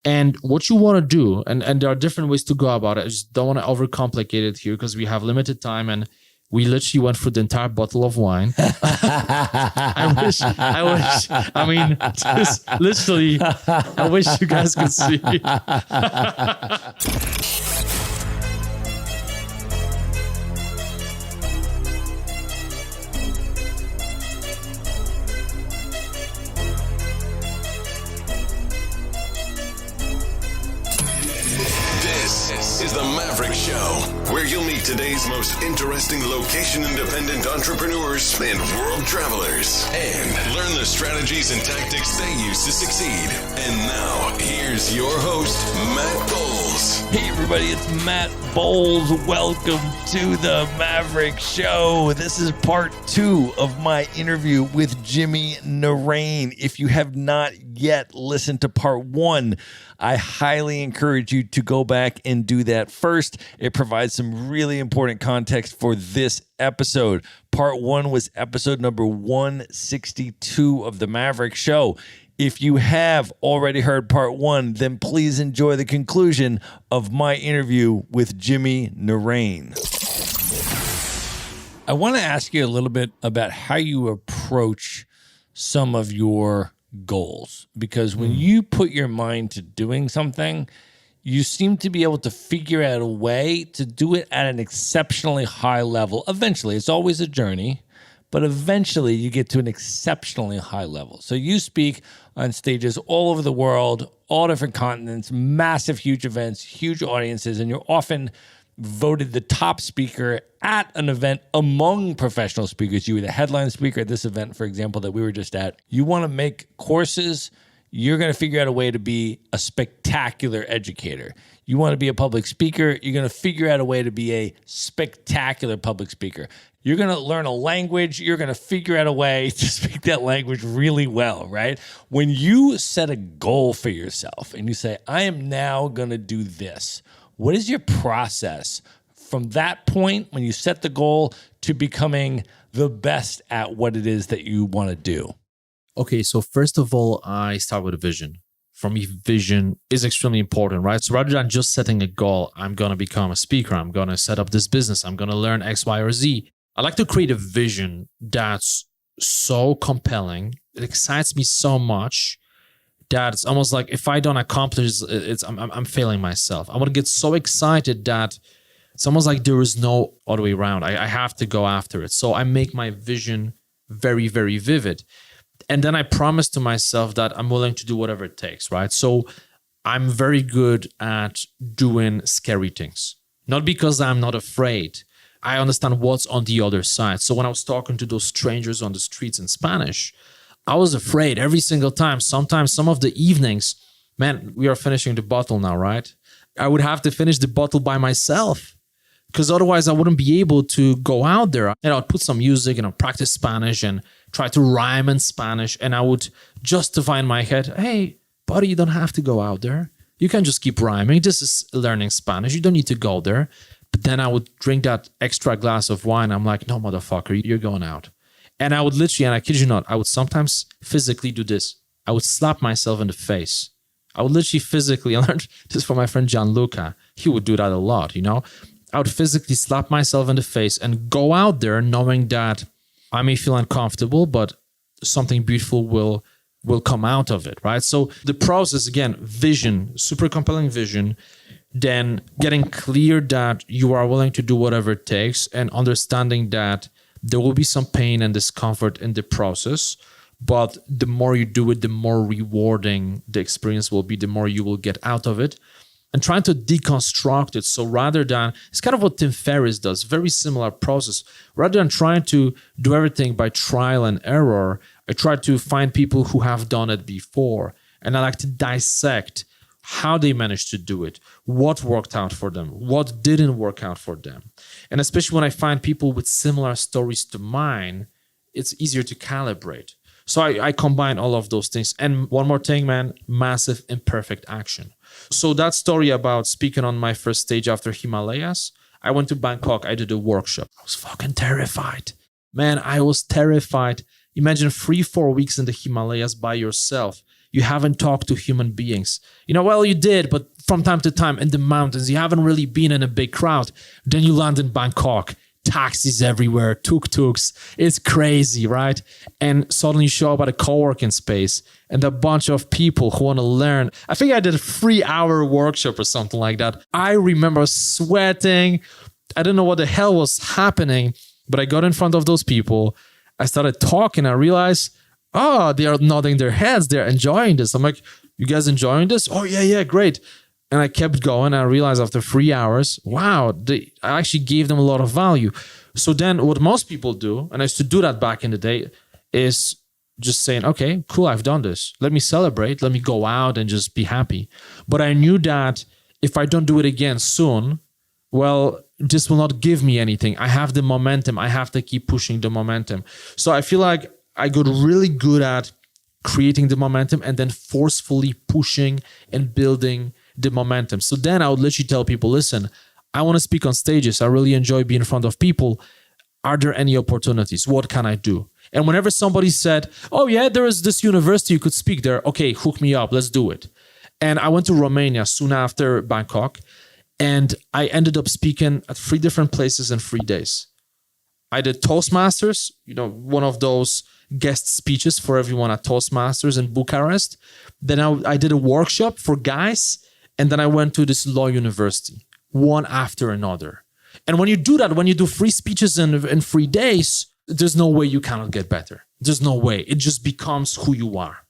And what you want to do, and there are different ways to go about it. I just don't want to overcomplicate it here because we have limited time and we literally went through the entire bottle of wine. I mean, just literally, I wish you guys could see. This is the Maverick Show, where you'll meet today's most interesting location-independent entrepreneurs and world travelers, and learn the strategies and tactics they use to succeed. And now, here's your host, Matt Bowles. Hey everybody, it's Matt Bowles. Welcome to the Maverick Show. This is part 2 of my interview with Jimmy Naraine. If you have not yet listened to part 1, I highly encourage you to go back and do that first. It provides some really important context for this episode. Part 1 was episode number 162 of the Maverick Show. If you have already heard part 1, then please enjoy the conclusion of my interview with Jimmy Naraine. I want to ask you a little bit about how you approach some of your goals, because when you put your mind to doing something, you seem to be able to figure out a way to do it at an exceptionally high level. Eventually, it's always a journey, but eventually you get to an exceptionally high level. So you speak on stages all over the world, all different continents, massive, huge events, huge audiences, and you're often voted the top speaker at an event among professional speakers. You were the headline speaker at this event, for example, that we were just at. You want to make courses. You're going to figure out a way to be a spectacular educator. You want to be a public speaker. You're going to figure out a way to be a spectacular public speaker. You're going to learn a language. You're going to figure out a way to speak that language really well, right? When you set a goal for yourself and you say, I am now going to do this, what is your process from that point when you set the goal to becoming the best at what it is that you want to do? Okay, so first of all, I start with a vision. For me, vision is extremely important, right? So rather than just setting a goal, I'm going to become a speaker, I'm going to set up this business, I'm going to learn X, Y, or Z. I like to create a vision that's so compelling, it excites me so much that it's almost like if I don't accomplish it, I'm failing myself. I want to get so excited that it's almost like there is no other way around. I have to go after it. So I make my vision very, very vivid. And then I promise to myself that I'm willing to do whatever it takes, right? So I'm very good at doing scary things. Not because I'm not afraid. I understand what's on the other side. So when I was talking to those strangers on the streets in Spanish, I was afraid every single time. Sometimes some of the evenings, man, we are finishing the bottle now, right? I would have to finish the bottle by myself because otherwise I wouldn't be able to go out there. And I'd put some music and I'd practice Spanish and try to rhyme in Spanish. And I would justify in my head, hey, buddy, you don't have to go out there. You can just keep rhyming. This is learning Spanish. You don't need to go there. But then I would drink that extra glass of wine. I'm like, no, motherfucker, you're going out. And I would literally, and I kid you not, I would sometimes physically do this. I would slap myself in the face. I would literally physically, I learned this from my friend Gianluca. He would do that a lot, you know. I would physically slap myself in the face and go out there knowing that I may feel uncomfortable, but something beautiful will come out of it, right? So the process, again, vision, super compelling vision, then getting clear that you are willing to do whatever it takes and understanding that there will be some pain and discomfort in the process, but the more you do it, the more rewarding the experience will be, the more you will get out of it. And trying to deconstruct it. So rather than, it's kind of what Tim Ferriss does, very similar process. Rather than trying to do everything by trial and error, I try to find people who have done it before. And I like to dissect how they managed to do it, what worked out for them, what didn't work out for them. And especially when I find people with similar stories to mine, it's easier to calibrate. So I combine all of those things. And one more thing, man, massive imperfect action. So that story about speaking on my first stage after Himalayas, I went to Bangkok, I did a workshop. I was fucking terrified. Man, I was terrified. Imagine 3-4 weeks in the Himalayas by yourself. you haven't talked to human beings. Well, you did, but from time to time in the mountains, you haven't really been in a big crowd. Then you land in Bangkok, taxis everywhere, tuk-tuks. It's crazy, right? And suddenly you show up at a co-working space and a bunch of people who want to learn. I think I did a 3-hour workshop or something like that. I remember sweating. I don't know what the hell was happening, but I got in front of those people. I started talking. I realized, they are nodding their heads. They're enjoying this. I'm like, you guys enjoying this? Oh, yeah, great. And I kept going. I realized after 3 hours, wow, I actually gave them a lot of value. So then what most people do, and I used to do that back in the day, is just saying, okay, cool, I've done this. Let me celebrate. Let me go out and just be happy. But I knew that if I don't do it again soon, well, this will not give me anything. I have the momentum. I have to keep pushing the momentum. So I feel like I got really good at creating the momentum and then forcefully pushing and building the momentum. So then I would literally tell people, listen, I want to speak on stages. I really enjoy being in front of people. Are there any opportunities? What can I do? And whenever somebody said, oh yeah, there is this university you could speak there. Okay, hook me up. Let's do it. And I went to Romania soon after Bangkok. And I ended up speaking at 3 different places in 3 days. I did Toastmasters, one of those guest speeches for everyone at Toastmasters in Bucharest. Then I did a workshop for guys. And then I went to this law university, one after another. And when you do that, when you do 3 speeches in 3 days, there's no way you cannot get better. There's no way. It just becomes who you are.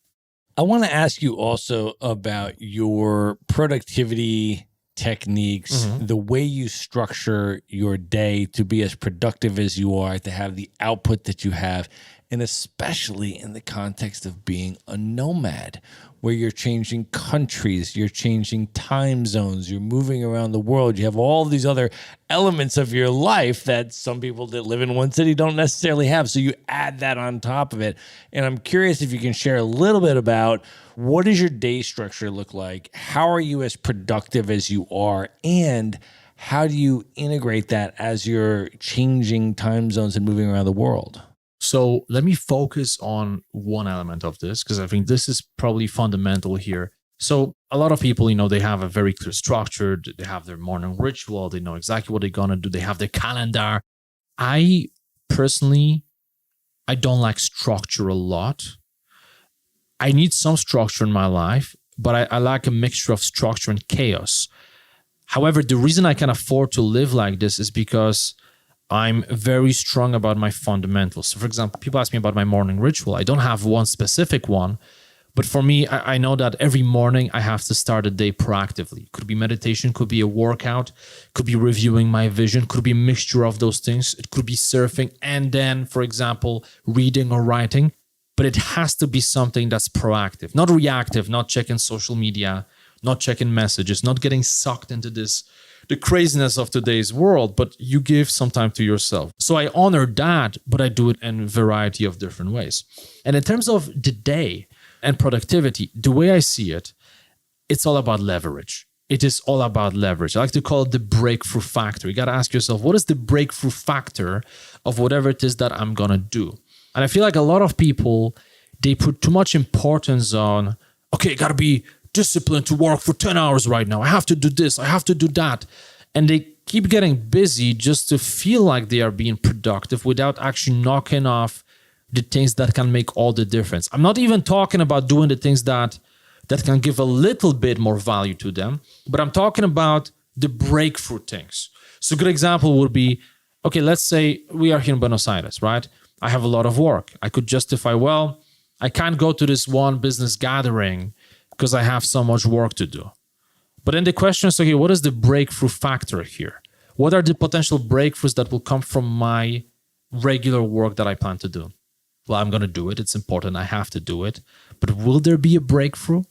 I want to ask you also about your productivity techniques, the way you structure your day to be as productive as you are, to have the output that you have, and especially in the context of being a nomad, where you're changing countries, you're changing time zones, you're moving around the world. You have all these other elements of your life that some people that live in one city don't necessarily have. So you add that on top of it. And I'm curious if you can share a little bit about what does your day structure look like? How are you as productive as you are? And how do you integrate that as you're changing time zones and moving around the world? So let me focus on one element of this, because I think this is probably fundamental here. So a lot of people, they have a very clear structure. They have their morning ritual. They know exactly what they're going to do. They have their calendar. I personally, I don't like structure a lot. I need some structure in my life, but I like a mixture of structure and chaos. However, the reason I can afford to live like this is because I'm very strong about my fundamentals. So for example, people ask me about my morning ritual. I don't have one specific one, but for me, I know that every morning I have to start the day proactively. Could be meditation, could be a workout, could be reviewing my vision, could be a mixture of those things. It could be surfing and then, for example, reading or writing, but it has to be something that's proactive, not reactive, not checking social media, not checking messages, not getting sucked into the craziness of today's world, but you give some time to yourself. So I honor that, but I do it in a variety of different ways. And in terms of the day and productivity, the way I see it, it's all about leverage. It is all about leverage. I like to call it the breakthrough factor. You got to ask yourself, what is the breakthrough factor of whatever it is that I'm going to do? And I feel like a lot of people, they put too much importance on, okay, got to be disciplined to work for 10 hours right now. I have to do this. I have to do that. And they keep getting busy just to feel like they are being productive without actually knocking off the things that can make all the difference. I'm not even talking about doing the things that can give a little bit more value to them, but I'm talking about the breakthrough things. So a good example would be, okay, let's say we are here in Buenos Aires, right? I have a lot of work. I could justify, well, I can't go to this one business gathering because I have so much work to do. But then the question is, okay, what is the breakthrough factor here? What are the potential breakthroughs that will come from my regular work that I plan to do? Well, I'm going to do it. It's important. I have to do it. But will there be a breakthrough?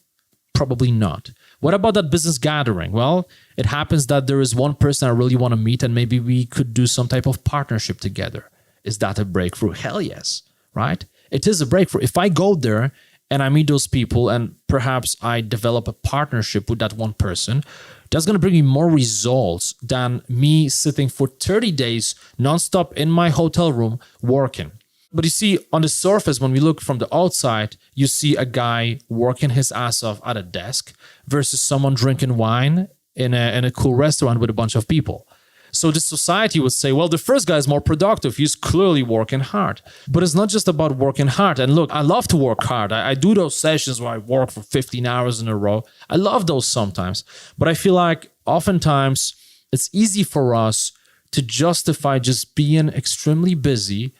Probably not. What about that business gathering? Well, it happens that there is one person I really want to meet and maybe we could do some type of partnership together. Is that a breakthrough? Hell yes, right? It is a breakthrough. If I go there and I meet those people and perhaps I develop a partnership with that one person, that's going to bring me more results than me sitting for 30 days nonstop in my hotel room working. But you see, on the surface, when we look from the outside, you see a guy working his ass off at a desk versus someone drinking wine in a cool restaurant with a bunch of people. So the society would say, well, the first guy is more productive. He's clearly working hard. But it's not just about working hard. And look, I love to work hard. I do those sessions where I work for 15 hours in a row. I love those sometimes. But I feel like oftentimes it's easy for us to justify just being extremely busy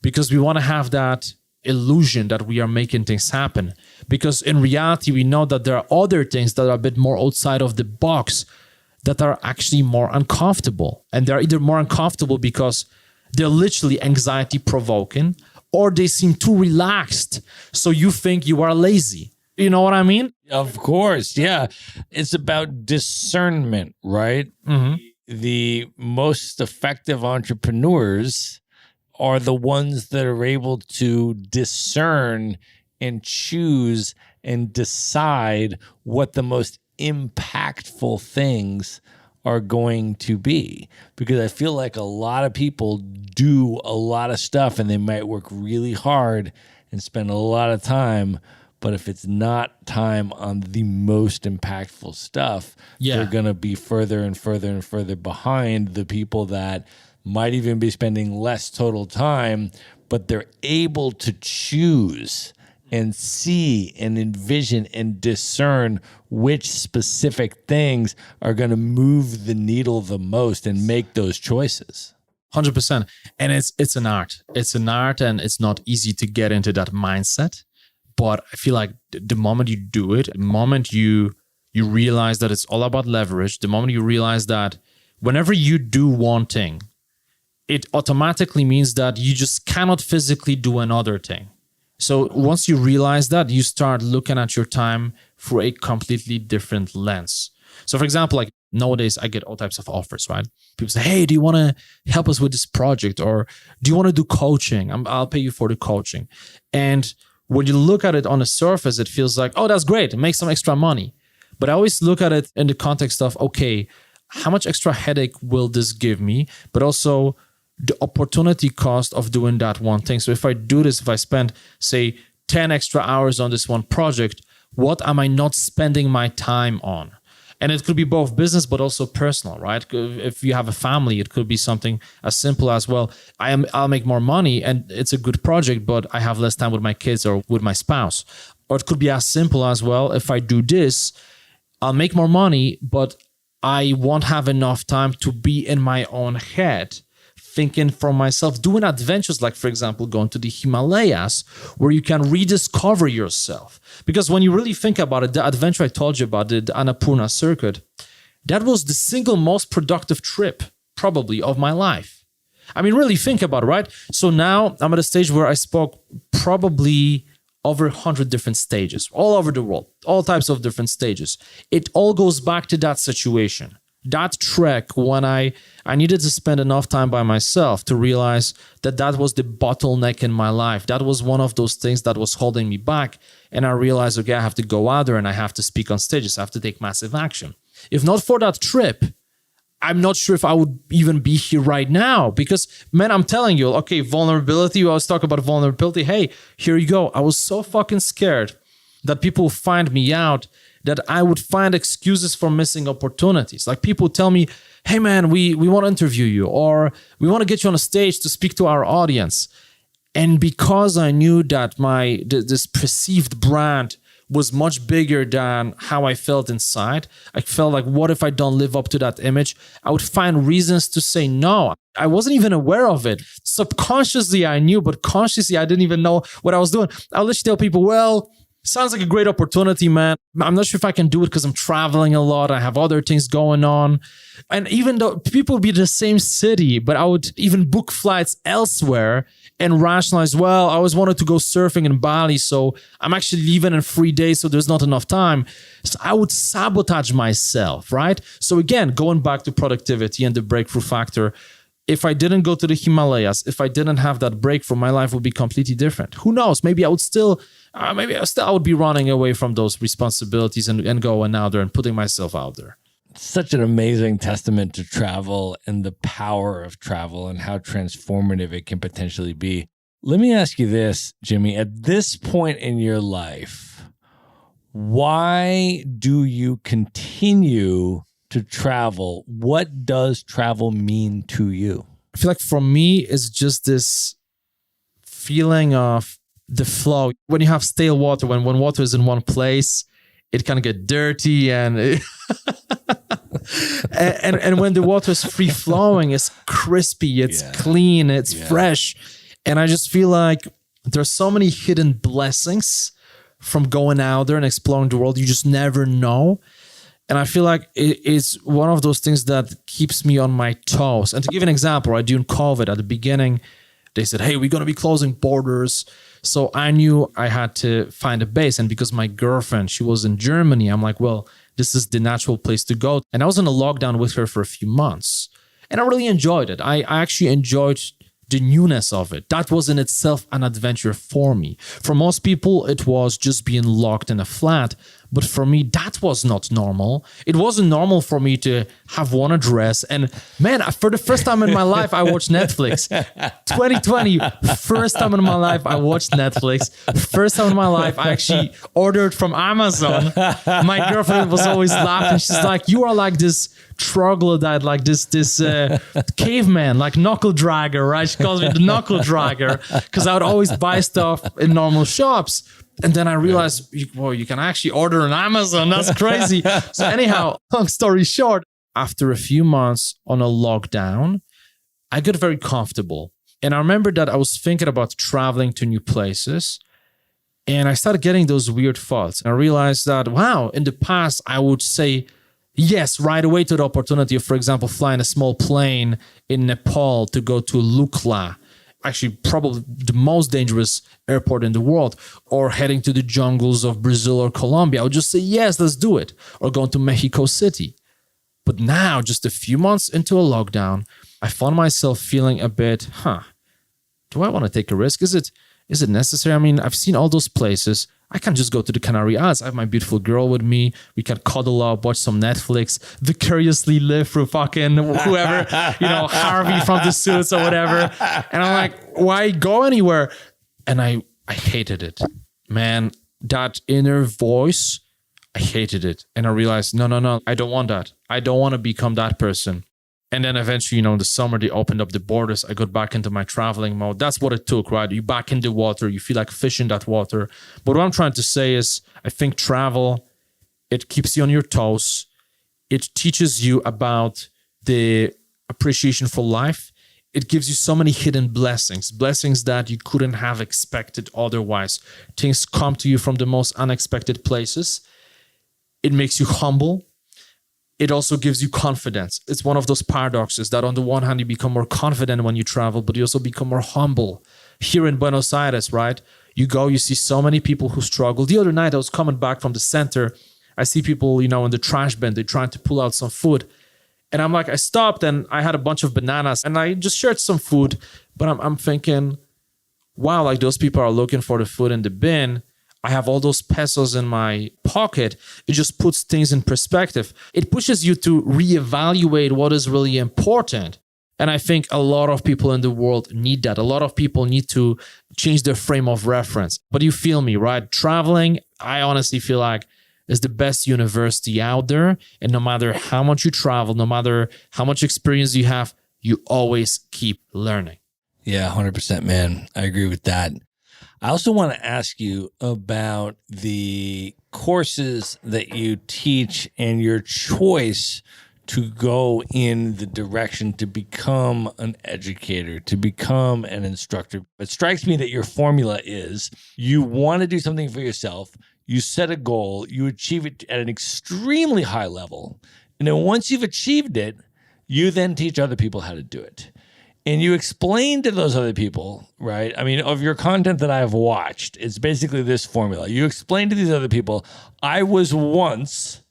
because we want to have that illusion that we are making things happen. Because in reality, we know that there are other things that are a bit more outside of the box that are actually more uncomfortable. And they're either more uncomfortable because they're literally anxiety provoking, or they seem too relaxed. So you think you are lazy. You know what I mean? Of course. Yeah. It's about discernment, right? Mm-hmm. The most effective entrepreneurs are the ones that are able to discern and choose and decide what the most impactful things are going to be. Because I feel like a lot of people do a lot of stuff and they might work really hard and spend a lot of time, but if it's not time on the most impactful stuff, they're going to be further and further and further behind the people that might even be spending less total time, but they're able to choose and see and envision and discern which specific things are going to move the needle the most and make those choices. 100%. And it's an art. It's an art, and it's not easy to get into that mindset. But I feel like the moment you do it, the moment you realize that it's all about leverage, the moment you realize that whenever you do one thing, it automatically means that you just cannot physically do another thing. So once you realize that, you start looking at your time through a completely different lens. So for example, like nowadays I get all types of offers, right? People say, hey, do you want to help us with this project? Or do you want to do coaching? I'll pay you for the coaching. And when you look at it on the surface, it feels like, oh, that's great. Make some extra money. But I always look at it in the context of, okay, how much extra headache will this give me? But also the opportunity cost of doing that one thing. So if I do this, if I spend, say, 10 extra hours on this one project, what am I not spending my time on? And it could be both business, but also personal, right? If you have a family, it could be something as simple as, well, I'll make more money and it's a good project, but I have less time with my kids or with my spouse. Or it could be as simple as, well, if I do this, I'll make more money, but I won't have enough time to be in my own head, thinking for myself, doing adventures like, for example, going to the Himalayas, where you can rediscover yourself. Because when you really think about it, the adventure I told you about, the Annapurna circuit, that was the single most productive trip, probably, of my life. I mean, really think about it, right? So now I'm at a stage where I spoke probably over 100 different stages, all over the world, all types of different stages. It all goes back to that situation. That trek when I needed to spend enough time by myself to realize that was the bottleneck in my life. That was one of those things that was holding me back. And I realized, okay, I have to go out there and I have to speak on stages. I have to take massive action. If not for that trip, I'm not sure if I would even be here right now. Because, man, I'm telling you, okay, vulnerability. I was talking about vulnerability. Hey, here you go. I was so fucking scared that people find me out, that I would find excuses for missing opportunities. Like people tell me, hey man, we want to interview you, or we want to get you on a stage to speak to our audience. And because I knew that this perceived brand was much bigger than how I felt inside, I felt like, what if I don't live up to that image? I would find reasons to say no. I wasn't even aware of it. Subconsciously I knew, but consciously I didn't even know what I was doing. I'll let you tell people, well, sounds like a great opportunity, man. I'm not sure if I can do it because I'm traveling a lot. I have other things going on. And even though people would be in the same city, but I would even book flights elsewhere and rationalize, well, I always wanted to go surfing in Bali, so I'm actually leaving in 3 days, so there's not enough time. So I would sabotage myself, right? So again, going back to productivity and the breakthrough factor, if I didn't go to the Himalayas, if I didn't have that breakthrough, my life would be completely different. Who knows? Maybe I would still, I would be running away from those responsibilities and going out there and putting myself out there. Such an amazing testament to travel and the power of travel and how transformative it can potentially be. Let me ask you this, Jimmy. At this point in your life, why do you continue to travel? What does travel mean to you? I feel like for me, it's just this feeling of the flow. When you have stale water, when water is in one place, it kind of get dirty and and when the water is free flowing, it's crispy, it's clean, it's fresh. And I just feel like there's so many hidden blessings from going out there and exploring the world. You just never know. And I feel like it's one of those things that keeps me on my toes. And to give an example, right, during COVID at the beginning, they said, hey, we're going to be closing borders. So I knew I had to find a base. And because my girlfriend, she was in Germany, I'm like, well, this is the natural place to go. And I was in a lockdown with her for a few months. And I really enjoyed it. I actually enjoyed the newness of it. That was in itself an adventure for me. For most people, it was just being locked in a flat. But for me, that was not normal. It wasn't normal for me to have one address. And man, for the first time in my life, I watched Netflix. 2020, first time in my life, I watched Netflix. First time in my life, I actually ordered from Amazon. My girlfriend was always laughing. She's like, you are like this troglodyte, like this caveman, like knuckle dragger, right? She calls me the knuckle dragger because I would always buy stuff in normal shops. And then I realized, well, you can actually order on Amazon. That's crazy. So anyhow, long story short, after a few months on a lockdown, I got very comfortable. And I remember that I was thinking about traveling to new places. And I started getting those weird thoughts. And I realized that, wow, in the past, I would say yes right away to the opportunity of, for example, flying a small plane in Nepal to go to Lukla, actually probably the most dangerous airport in the world, or heading to the jungles of Brazil or Colombia. I would just say, yes, let's do it. Or going to Mexico City. But now, just a few months into a lockdown, I found myself feeling a bit, do I want to take a risk? Is it necessary? I mean, I've seen all those places. I can just go to the Canary Islands. I have my beautiful girl with me. We can cuddle up, watch some Netflix, vicariously live through fucking whoever, Harvey from the Suits or whatever. And I'm like, why go anywhere? And I hated it. Man, that inner voice, I hated it. And I realized, no, I don't want that. I don't want to become that person. And then eventually, in the summer, they opened up the borders. I got back into my traveling mode. That's what it took, right? You back in the water. You feel like fish in that water. But what I'm trying to say is, I think travel, it keeps you on your toes. It teaches you about the appreciation for life. It gives you so many hidden blessings that you couldn't have expected otherwise. Things come to you from the most unexpected places. It makes you humble. It also gives you confidence. It's one of those paradoxes that on the one hand, you become more confident when you travel, but you also become more humble. Here in Buenos Aires, right? You go, you see so many people who struggle. The other night, I was coming back from the center. I see people, in the trash bin, they're trying to pull out some food. And I'm like, I stopped and I had a bunch of bananas and I just shared some food. But I'm thinking, wow, like those people are looking for the food in the bin. I have all those pesos in my pocket. It just puts things in perspective. It pushes you to reevaluate what is really important. And I think a lot of people in the world need that. A lot of people need to change their frame of reference. But you feel me, right? Traveling, I honestly feel like is the best university out there. And no matter how much you travel, no matter how much experience you have, you always keep learning. Yeah, 100%, man. I agree with that. I also want to ask you about the courses that you teach and your choice to go in the direction to become an educator, to become an instructor. It strikes me that your formula is you want to do something for yourself, you set a goal, you achieve it at an extremely high level, and then once you've achieved it, you then teach other people how to do it. And you explain to those other people, right? I mean, of your content that I've watched, it's basically this formula. You explain to these other people, I was once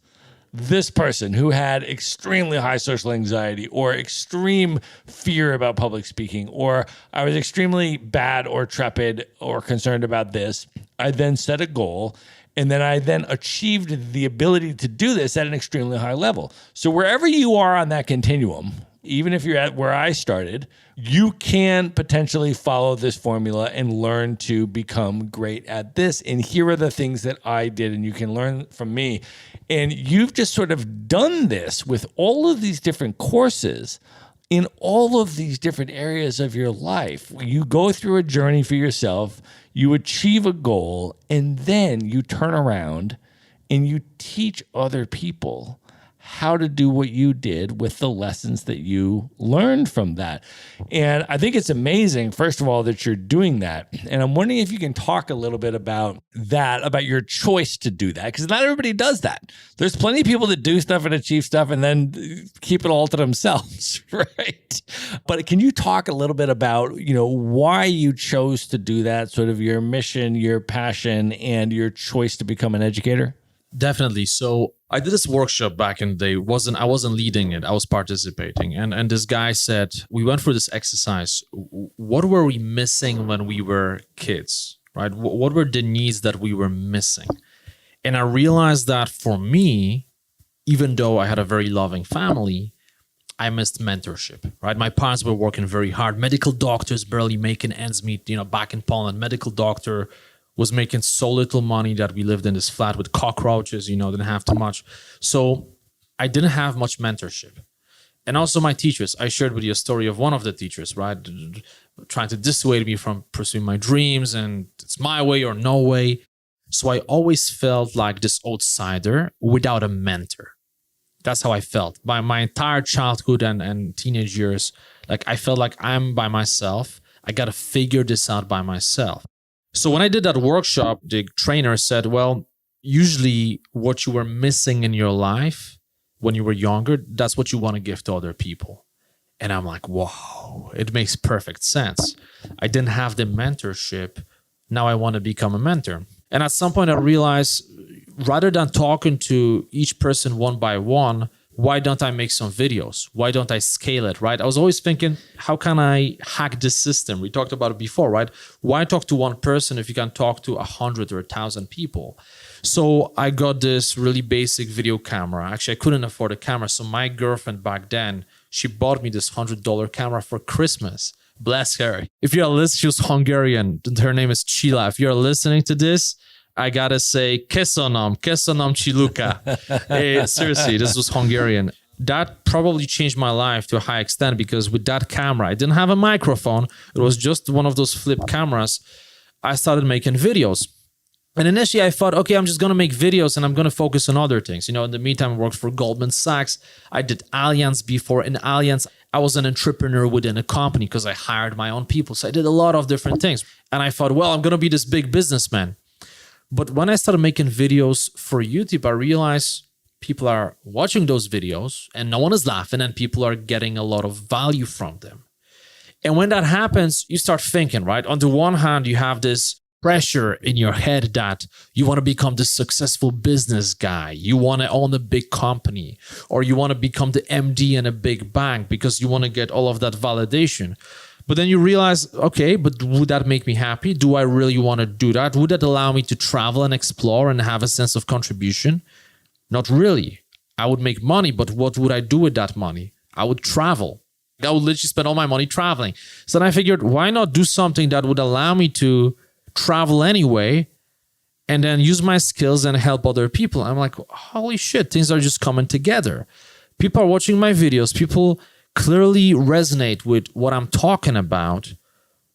this person who had extremely high social anxiety or extreme fear about public speaking, or I was extremely bad or trepid or concerned about this. I then set a goal, and then I then achieved the ability to do this at an extremely high level. So wherever you are on that continuum, even if you're at where I started, you can potentially follow this formula and learn to become great at this. And here are the things that I did, and you can learn from me. And you've just sort of done this with all of these different courses in all of these different areas of your life. You go through a journey for yourself, you achieve a goal, and then you turn around and you teach other people how to do what you did with the lessons that you learned from that. And I think it's amazing, first of all, that you're doing that. And I'm wondering if you can talk a little bit about that, about your choice to do that, because not everybody does that. There's plenty of people that do stuff and achieve stuff and then keep it all to themselves, right? But can you talk a little bit about, why you chose to do that, sort of your mission, your passion, and your choice to become an educator? Definitely. So I did this workshop back in the day. I wasn't leading it. I was participating. And this guy said, we went through this exercise. What were we missing when we were kids, right? What were the needs that we were missing? And I realized that for me, even though I had a very loving family, I missed mentorship, right? My parents were working very hard. Medical doctors barely making ends meet, back in Poland, medical doctor was making so little money that we lived in this flat with cockroaches, didn't have too much. So I didn't have much mentorship. And also my teachers, I shared with you a story of one of the teachers, right? Trying to dissuade me from pursuing my dreams and it's my way or no way. So I always felt like this outsider without a mentor. That's how I felt. By my entire childhood and teenage years, like I felt like I'm by myself. I got to figure this out by myself. So when I did that workshop, the trainer said, well, usually what you were missing in your life when you were younger, that's what you want to give to other people. And I'm like, whoa, it makes perfect sense. I didn't have the mentorship. Now I want to become a mentor. And at some point I realized, rather than talking to each person one by one, why don't I make some videos? Why don't I scale it, right? I was always thinking, how can I hack this system? We talked about it before, right? Why talk to one person if you can talk to 100 or 1,000 people? So I got this really basic video camera. Actually, I couldn't afford a camera. So my girlfriend back then, she bought me this $100 camera for Christmas. Bless her. If you're listening, she was Hungarian. Her name is Chila. If you're listening to this, I gotta say, Kesonom Chiluka. Hey, seriously, this was Hungarian. That probably changed my life to a high extent because with that camera, I didn't have a microphone. It was just one of those flip cameras. I started making videos. And initially I thought, okay, I'm just gonna make videos and I'm gonna focus on other things. In the meantime, I worked for Goldman Sachs. I did Allianz before. In Allianz, I was an entrepreneur within a company because I hired my own people. So I did a lot of different things. And I thought, well, I'm gonna be this big businessman. But when I started making videos for YouTube, I realized people are watching those videos and no one is laughing and people are getting a lot of value from them. And when that happens, you start thinking, right? On the one hand, you have this pressure in your head that you want to become the successful business guy. You want to own a big company or you want to become the MD in a big bank because you want to get all of that validation. But then you realize, okay, but would that make me happy? Do I really want to do that? Would that allow me to travel and explore and have a sense of contribution? Not really. I would make money, but what would I do with that money? I would travel. I would literally spend all my money traveling. So then I figured, why not do something that would allow me to travel anyway and then use my skills and help other people? I'm like, holy shit, things are just coming together. People are watching my videos. People clearly resonate with what I'm talking about.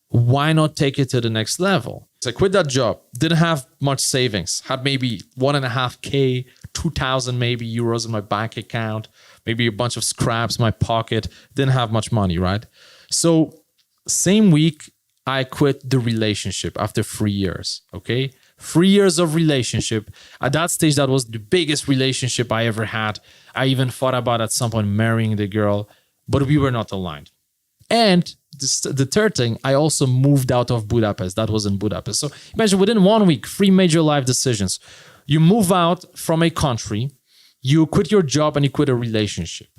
Why not take it to the next level? So I quit that job, didn't have much savings, had maybe 1.5K, 2,000 maybe euros in my bank account, maybe a bunch of scraps in my pocket, didn't have much money, right? So same week, I quit the relationship after 3 years, okay? 3 years of relationship. At that stage, that was the biggest relationship I ever had. I even thought about at some point marrying the girl, but we were not aligned. And the third thing, I also moved out of Budapest. That was in Budapest. So imagine within 1 week, 3 major life decisions. You move out from a country, you quit your job and you quit a relationship.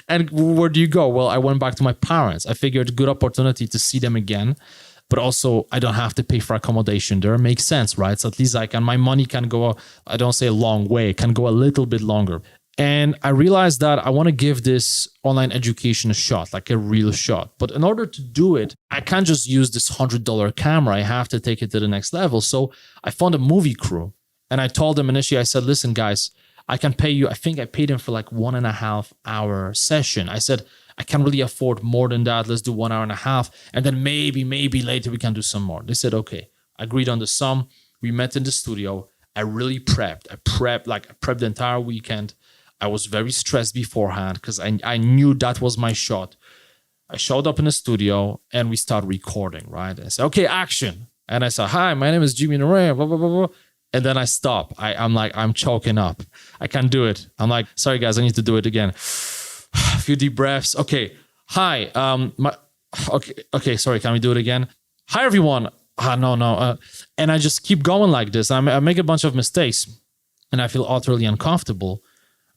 And where do you go? Well, I went back to my parents. I figured good opportunity to see them again. But also I don't have to pay for accommodation there. Makes sense, right? So at least my money can go, I don't say a long way, it can go a little bit longer. And I realized that I want to give this online education a shot, like a real shot. But in order to do it, I can't just use this $100 camera. I have to take it to the next level. So I found a movie crew and I told them initially, I said, listen, guys, I can pay you. I think I paid them for like 1.5 hour session. I said, I can't really afford more than that. Let's do 1.5 hours. And then maybe later we can do some more. They said, okay. I agreed on the sum. We met in the studio. I really prepped. I prepped the entire weekend. I was very stressed beforehand because I knew that was my shot. I showed up in the studio and we started recording, right? I said, okay, action. And I said, hi, my name is Jimmy Naraine, blah, blah, blah, blah. And then I stop. I'm choking up. I can't do it. I'm like, sorry, guys, I need to do it again. A few deep breaths. Okay. Hi. Okay. Sorry. Can we do it again? Hi, everyone. No. And I just keep going like this. I make a bunch of mistakes and I feel utterly uncomfortable.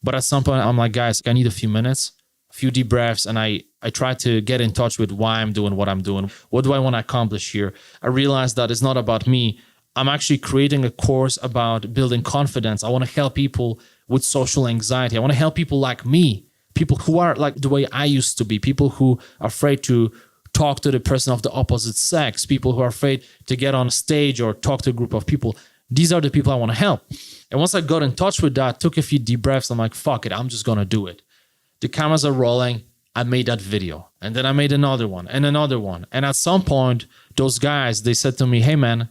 But at some point, I'm like, guys, I need a few minutes, a few deep breaths. And I try to get in touch with why I'm doing what I'm doing. What do I want to accomplish here? I realized that it's not about me. I'm actually creating a course about building confidence. I want to help people with social anxiety. I want to help people like me, people who are like the way I used to be, people who are afraid to talk to the person of the opposite sex, people who are afraid to get on stage or talk to a group of people. These are the people I want to help. And once I got in touch with that, took a few deep breaths, I'm like, fuck it, I'm just going to do it. The cameras are rolling. I made that video. And then I made another one and another one. And at some point, those guys, they said to me, hey, man,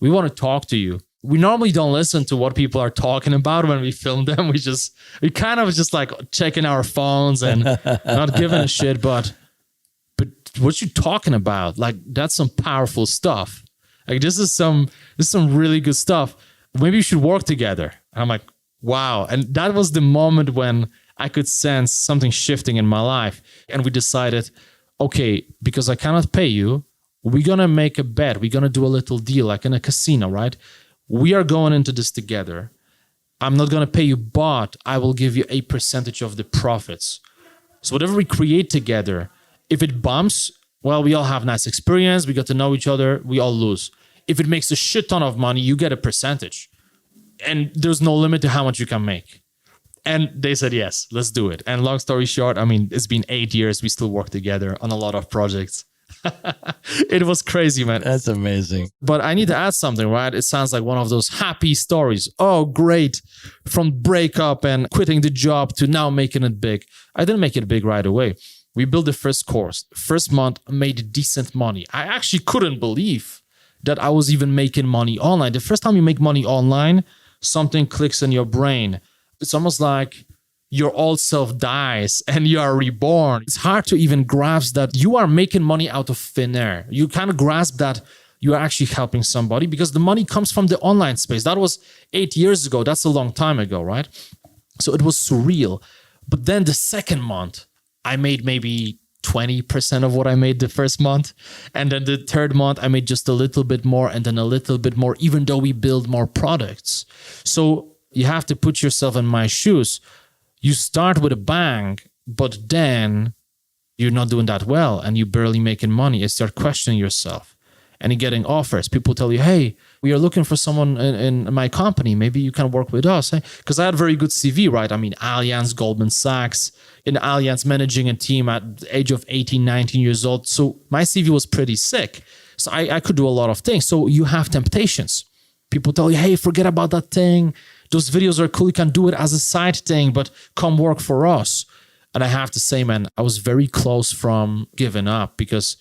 we want to talk to you. We normally don't listen to what people are talking about when we film them. We kind of just like checking our phones and not giving a shit. But what you talking about? Like, that's some powerful stuff. Like, this is some really good stuff. Maybe you should work together. And I'm like, wow. And that was the moment when I could sense something shifting in my life. And we decided, okay, because I cannot pay you, we're going to make a bet. We're going to do a little deal like in a casino, right? We are going into this together. I'm not going to pay you, but I will give you a percentage of the profits. So whatever we create together, if it bumps, well, we all have nice experience. We got to know each other. We all lose. If it makes a shit ton of money, you get a percentage. And there's no limit to how much you can make. And they said, yes, let's do it. And long story short, I mean, it's been 8 years. We still work together on a lot of projects. It was crazy, man. That's amazing. But I need to add something, right? It sounds like one of those happy stories. Oh, great. From breakup and quitting the job to now making it big. I didn't make it big right away. We built the first course. First month, made decent money. I actually couldn't believe that I was even making money online. The first time you make money online, something clicks in your brain. It's almost like your old self dies and you are reborn. It's hard to even grasp that you are making money out of thin air. You kind of grasp that you are actually helping somebody because the money comes from the online space. That was 8 years ago. That's a long time ago, right? So it was surreal. But then the second month, I made maybe 20% of what I made the first month. And then the third month, I made just a little bit more and then a little bit more, even though we build more products. So you have to put yourself in my shoes. You start with a bang, but then you're not doing that well and you're barely making money. You start questioning yourself and you're getting offers. People tell you, hey, we are looking for someone in my company. Maybe you can work with us. Because I had a very good CV, right? I mean, Allianz, Goldman Sachs, in Allianz managing a team at the age of 18, 19 years old. So my CV was pretty sick. So I could do a lot of things. So you have temptations. People tell you, hey, forget about that thing. Those videos are cool. You can do it as a side thing, but come work for us. And I have to say, man, I was very close from giving up because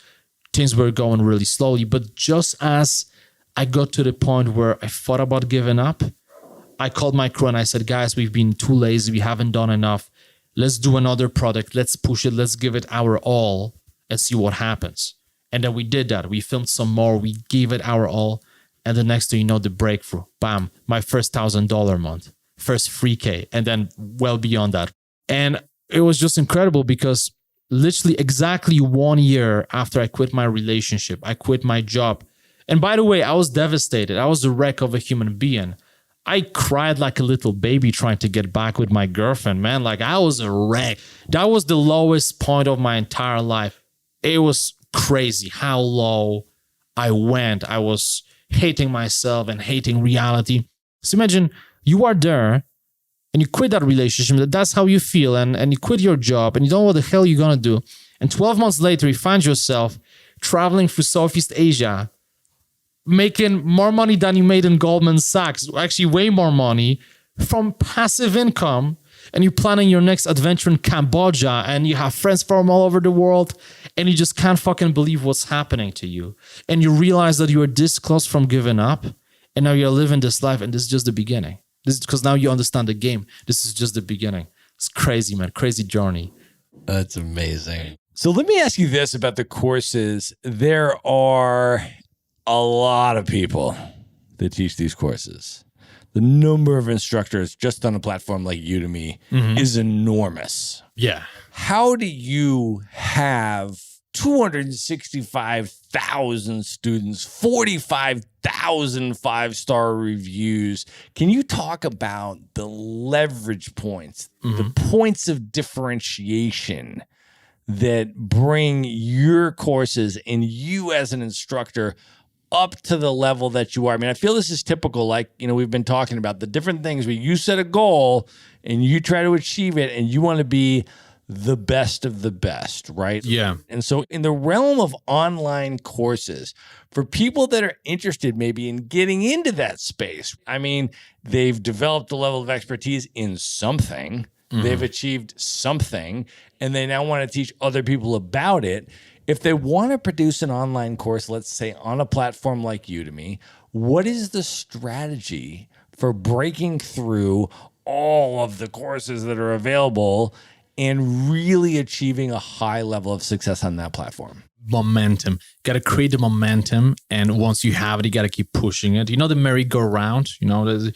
things were going really slowly. But just as I got to the point where I thought about giving up, I called my crew and I said, guys, we've been too lazy. We haven't done enough. Let's do another product. Let's push it. Let's give it our all and see what happens. And then we did that. We filmed some more. We gave it our all. And the next thing you know, the breakthrough, bam, my first $1,000 month, first 3K, and then well beyond that. And it was just incredible because literally exactly 1 year after I quit my relationship, I quit my job. And by the way, I was devastated. I was a wreck of a human being. I cried like a little baby trying to get back with my girlfriend, man. Like I was a wreck. That was the lowest point of my entire life. It was crazy how low I went. I was hating myself and hating reality. So imagine you are there and you quit that relationship, that's how you feel, and you quit your job, and you don't know what the hell you're going to do. And 12 months later, you find yourself traveling through Southeast Asia, making more money than you made in Goldman Sachs, actually way more money from passive income, and you're planning your next adventure in Cambodia, and you have friends from all over the world, and you just can't fucking believe what's happening to you. And you realize that you are this close from giving up, and now you're living this life, and this is just the beginning. This is because now you understand the game. This is just the beginning. It's crazy, man. Crazy journey. That's amazing. So let me ask you this about the courses. There are a lot of people that teach these courses. The number of instructors just on a platform like Udemy is enormous. Yeah. How do you have 265,000 students, 45,000 5-star reviews? Can you talk about the leverage points, the points of differentiation that bring your courses and you as an instructor up to the level that you are? I mean, I feel this is typical, like, we've been talking about the different things where you set a goal and you try to achieve it and you want to be the best of the best, right? Yeah. And so in the realm of online courses, for people that are interested maybe in getting into that space, I mean, they've developed a level of expertise in something, they've achieved something, and they now want to teach other people about it. If they want to produce an online course, let's say on a platform like Udemy, what is the strategy for breaking through all of the courses that are available and really achieving a high level of success on that platform? Momentum. Got to create the momentum. And once you have it, you got to keep pushing it. The merry-go-round,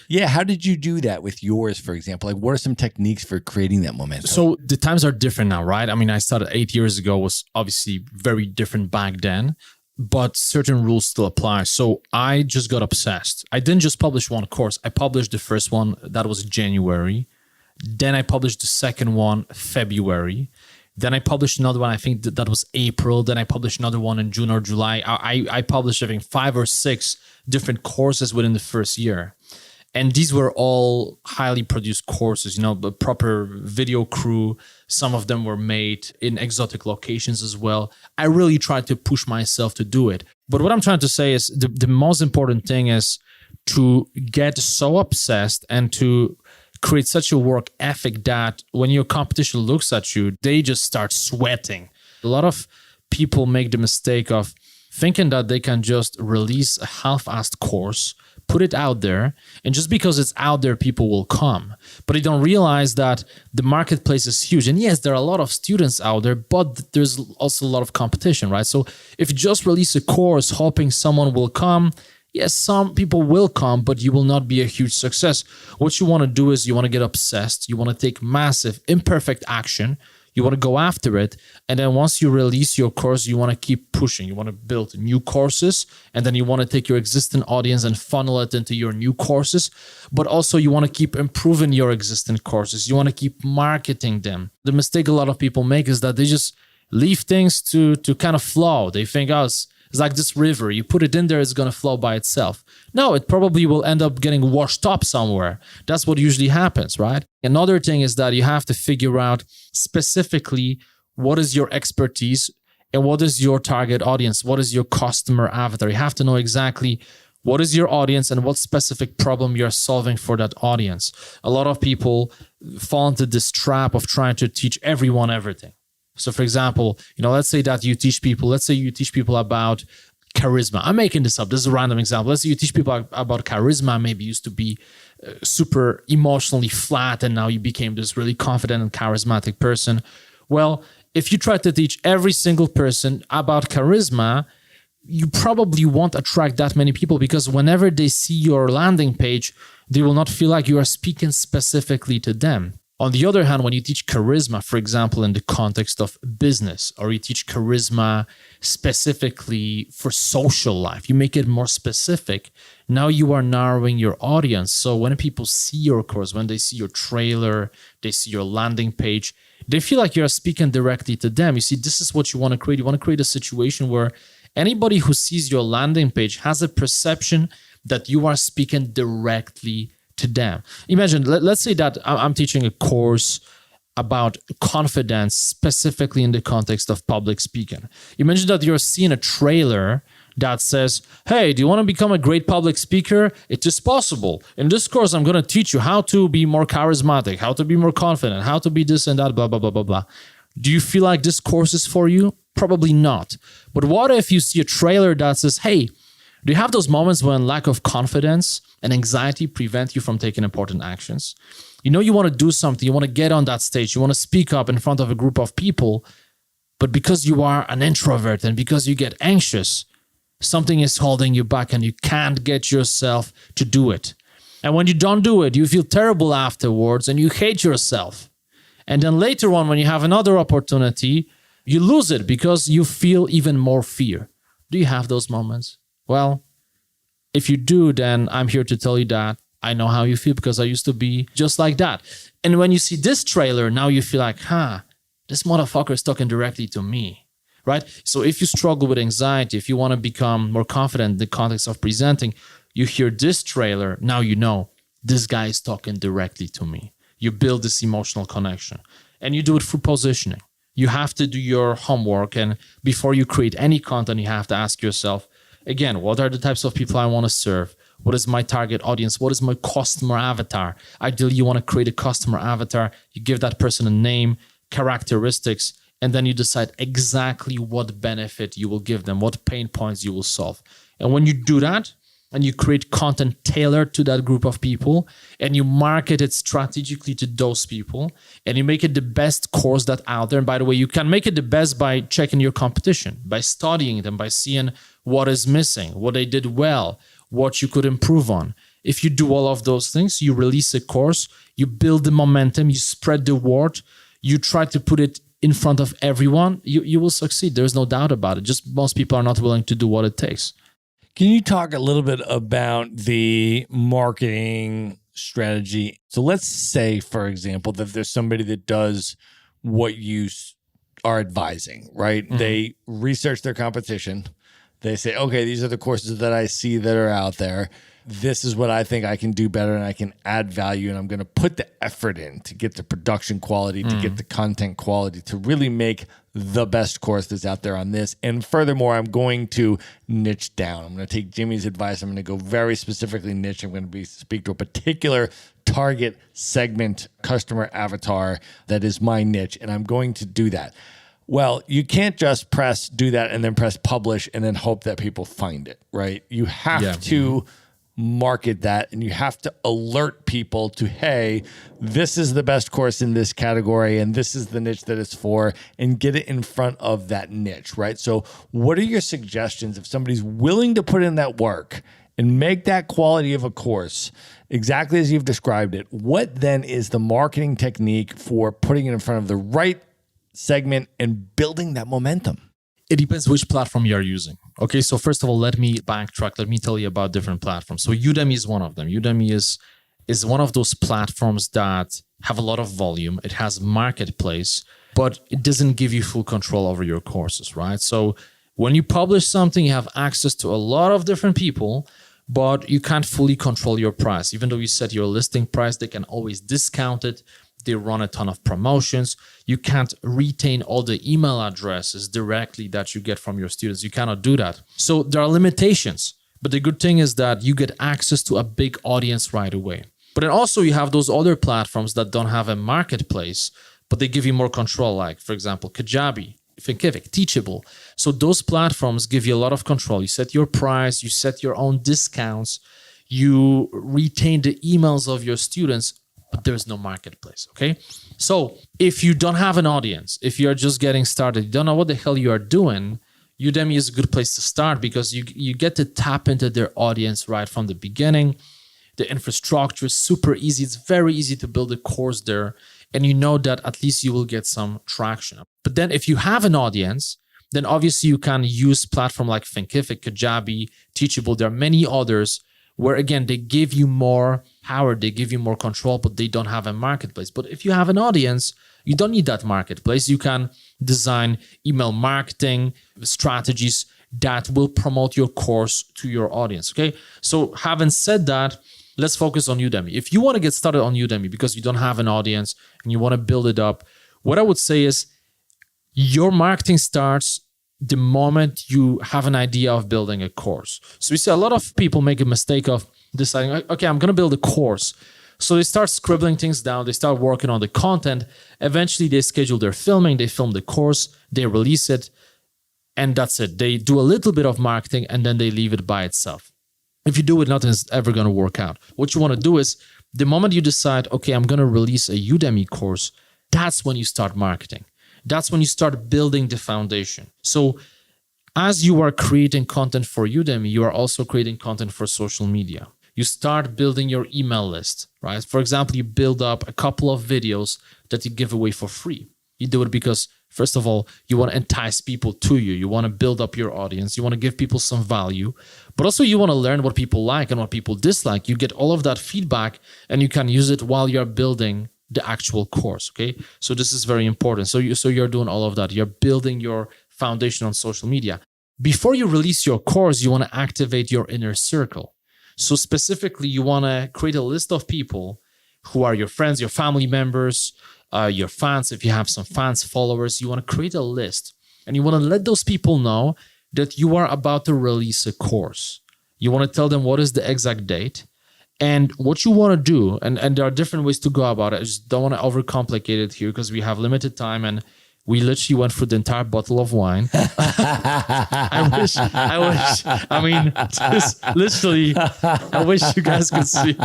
Yeah. How did you do that with yours, for example? Like, what are some techniques for creating that momentum? So the times are different now, right? I mean, I started 8 years ago, was obviously very different back then, but certain rules still apply. So I just got obsessed. I didn't just publish one course. I published the first one, that was January. Then I published the second one, February. Then I published another one, I think that was April. Then I published another one in June or July. I published, I think, 5 or 6 different courses within the first year. And these were all highly produced courses, the proper video crew. Some of them were made in exotic locations as well. I really tried to push myself to do it. But what I'm trying to say is the most important thing is to get so obsessed and to create such a work ethic that when your competition looks at you, they just start sweating. A lot of people make the mistake of thinking that they can just release a half-assed course, put it out there, and just because it's out there, people will come. But they don't realize that the marketplace is huge. And yes, there are a lot of students out there, but there's also a lot of competition, right? So if you just release a course hoping someone will come, yes, some people will come, but you will not be a huge success. What you want to do is you want to get obsessed. You want to take massive, imperfect action. You want to go after it. And then once you release your course, you want to keep pushing. You want to build new courses. And then you want to take your existing audience and funnel it into your new courses. But also you want to keep improving your existing courses. You want to keep marketing them. The mistake a lot of people make is that they just leave things to kind of flow. They think, it's like this river. You put it in there, it's going to flow by itself. No, it probably will end up getting washed up somewhere. That's what usually happens, right? Another thing is that you have to figure out specifically what is your expertise and what is your target audience? What is your customer avatar? You have to know exactly what is your audience and what specific problem you're solving for that audience. A lot of people fall into this trap of trying to teach everyone everything. So for example, let's say you teach people about charisma. I'm making this up. This is a random example. Let's say you teach people about charisma, maybe used to be super emotionally flat and now you became this really confident and charismatic person. Well, if you try to teach every single person about charisma, you probably won't attract that many people because whenever they see your landing page, they will not feel like you are speaking specifically to them. On the other hand, when you teach charisma, for example, in the context of business, or you teach charisma specifically for social life, you make it more specific. Now you are narrowing your audience. So when people see your course, when they see your trailer, they see your landing page, they feel like you're speaking directly to them. You see, this is what you want to create. You want to create a situation where anybody who sees your landing page has a perception that you are speaking directly to them. Imagine, let's say that I'm teaching a course about confidence, specifically in the context of public speaking. Imagine that you're seeing a trailer that says, hey, do you want to become a great public speaker? It is possible. In this course, I'm going to teach you how to be more charismatic, how to be more confident, how to be this and that, blah, blah, blah, blah, blah. Do you feel like this course is for you? Probably not. But what if you see a trailer that says, hey, do you have those moments when lack of confidence and anxiety prevent you from taking important actions? You know you want to do something, you want to get on that stage, you want to speak up in front of a group of people, but because you are an introvert and because you get anxious, something is holding you back and you can't get yourself to do it. And when you don't do it, you feel terrible afterwards and you hate yourself. And then later on, when you have another opportunity, you lose it because you feel even more fear. Do you have those moments? Well, if you do, then I'm here to tell you that I know how you feel because I used to be just like that. And when you see this trailer, now you feel like, this motherfucker is talking directly to me, right? So if you struggle with anxiety, if you want to become more confident in the context of presenting, you hear this trailer, now you know this guy is talking directly to me. You build this emotional connection and you do it through positioning. You have to do your homework, and before you create any content, you have to ask yourself, again, what are the types of people I want to serve? What is my target audience? What is my customer avatar? Ideally, you want to create a customer avatar. You give that person a name, characteristics, and then you decide exactly what benefit you will give them, what pain points you will solve. And when you do that, and you create content tailored to that group of people, and you market it strategically to those people, and you make it the best course that's out there. And by the way, you can make it the best by checking your competition, by studying them, by seeing what is missing, what they did well, what you could improve on. If you do all of those things, you release a course, you build the momentum, you spread the word, you try to put it in front of everyone, you will succeed. There's no doubt about it. Just most people are not willing to do what it takes. Can you talk a little bit about the marketing strategy? So let's say, for example, that there's somebody that does what you are advising, right? Mm-hmm. They research their competition. They say, okay, these are the courses that I see that are out there. This is what I think I can do better and I can add value, and I'm going to put the effort in to get the production quality, to get the content quality, to really make the best course that's out there on this. And furthermore, I'm going to niche down. I'm going to take Jimmy's advice. I'm going to go very specifically niche. I'm going to speak to a particular target segment, customer avatar that is my niche, and I'm going to do that. Well, you can't just do that and then press publish and then hope that people find it, right? You have to market that, and you have to alert people to, hey, this is the best course in this category and this is the niche that it's for, and get it in front of that niche, right? So what are your suggestions if somebody's willing to put in that work and make that quality of a course exactly as you've described it? What then is the marketing technique for putting it in front of the right segment and building that momentum? It depends which platform you're using. Okay, so first of all, let me backtrack. Let me tell you about different platforms. So Udemy is one of them. Udemy is one of those platforms that have a lot of volume. It has marketplace, but it doesn't give you full control over your courses, right? So when you publish something, you have access to a lot of different people, but you can't fully control your price. Even though you set your listing price, they can always discount it. They run a ton of promotions. You can't retain all the email addresses directly that you get from your students. You cannot do that. So there are limitations. But the good thing is that you get access to a big audience right away. But then also you have those other platforms that don't have a marketplace, but they give you more control. Like, for example, Kajabi, Thinkific, Teachable. So those platforms give you a lot of control. You set your price, you set your own discounts, you retain the emails of your students, but there's no marketplace, okay? So if you don't have an audience, if you're just getting started, you don't know what the hell you are doing, Udemy is a good place to start because you get to tap into their audience right from the beginning. The infrastructure is super easy. It's very easy to build a course there, and you know that at least you will get some traction. But then if you have an audience, then obviously you can use platform like Thinkific, Kajabi, Teachable. There are many others where, again, they give you more power, they give you more control, but they don't have a marketplace. But if you have an audience, you don't need that marketplace. You can design email marketing strategies that will promote your course to your audience, okay? So having said that, let's focus on Udemy. If you want to get started on Udemy because you don't have an audience and you want to build it up, what I would say is your marketing starts the moment you have an idea of building a course. So we see a lot of people make a mistake of deciding, okay, I'm going to build a course. So they start scribbling things down. They start working on the content. Eventually, they schedule their filming. They film the course. They release it. And that's it. They do a little bit of marketing and then they leave it by itself. If you do it, nothing's ever going to work out. What you want to do is the moment you decide, okay, I'm going to release a Udemy course, that's when you start marketing. That's when you start building the foundation. So as you are creating content for Udemy, you are also creating content for social media. You start building your email list, right? For example, you build up a couple of videos that you give away for free. You do it because, first of all, you want to entice people to you. You want to build up your audience. You want to give people some value, but also you want to learn what people like and what people dislike. You get all of that feedback and you can use it while you're building the actual course, okay? So this is very important. So you're doing all of that. You're building your foundation on social media. Before you release your course, you want to activate your inner circle. So specifically, you want to create a list of people who are your friends, your family members, your fans. If you have some fans, followers, you want to create a list and you want to let those people know that you are about to release a course. You want to tell them what is the exact date. And what you want to do, and there are different ways to go about it. I just don't want to overcomplicate it here because we have limited time and we literally went through the entire bottle of wine. I mean, just literally, I wish you guys could see.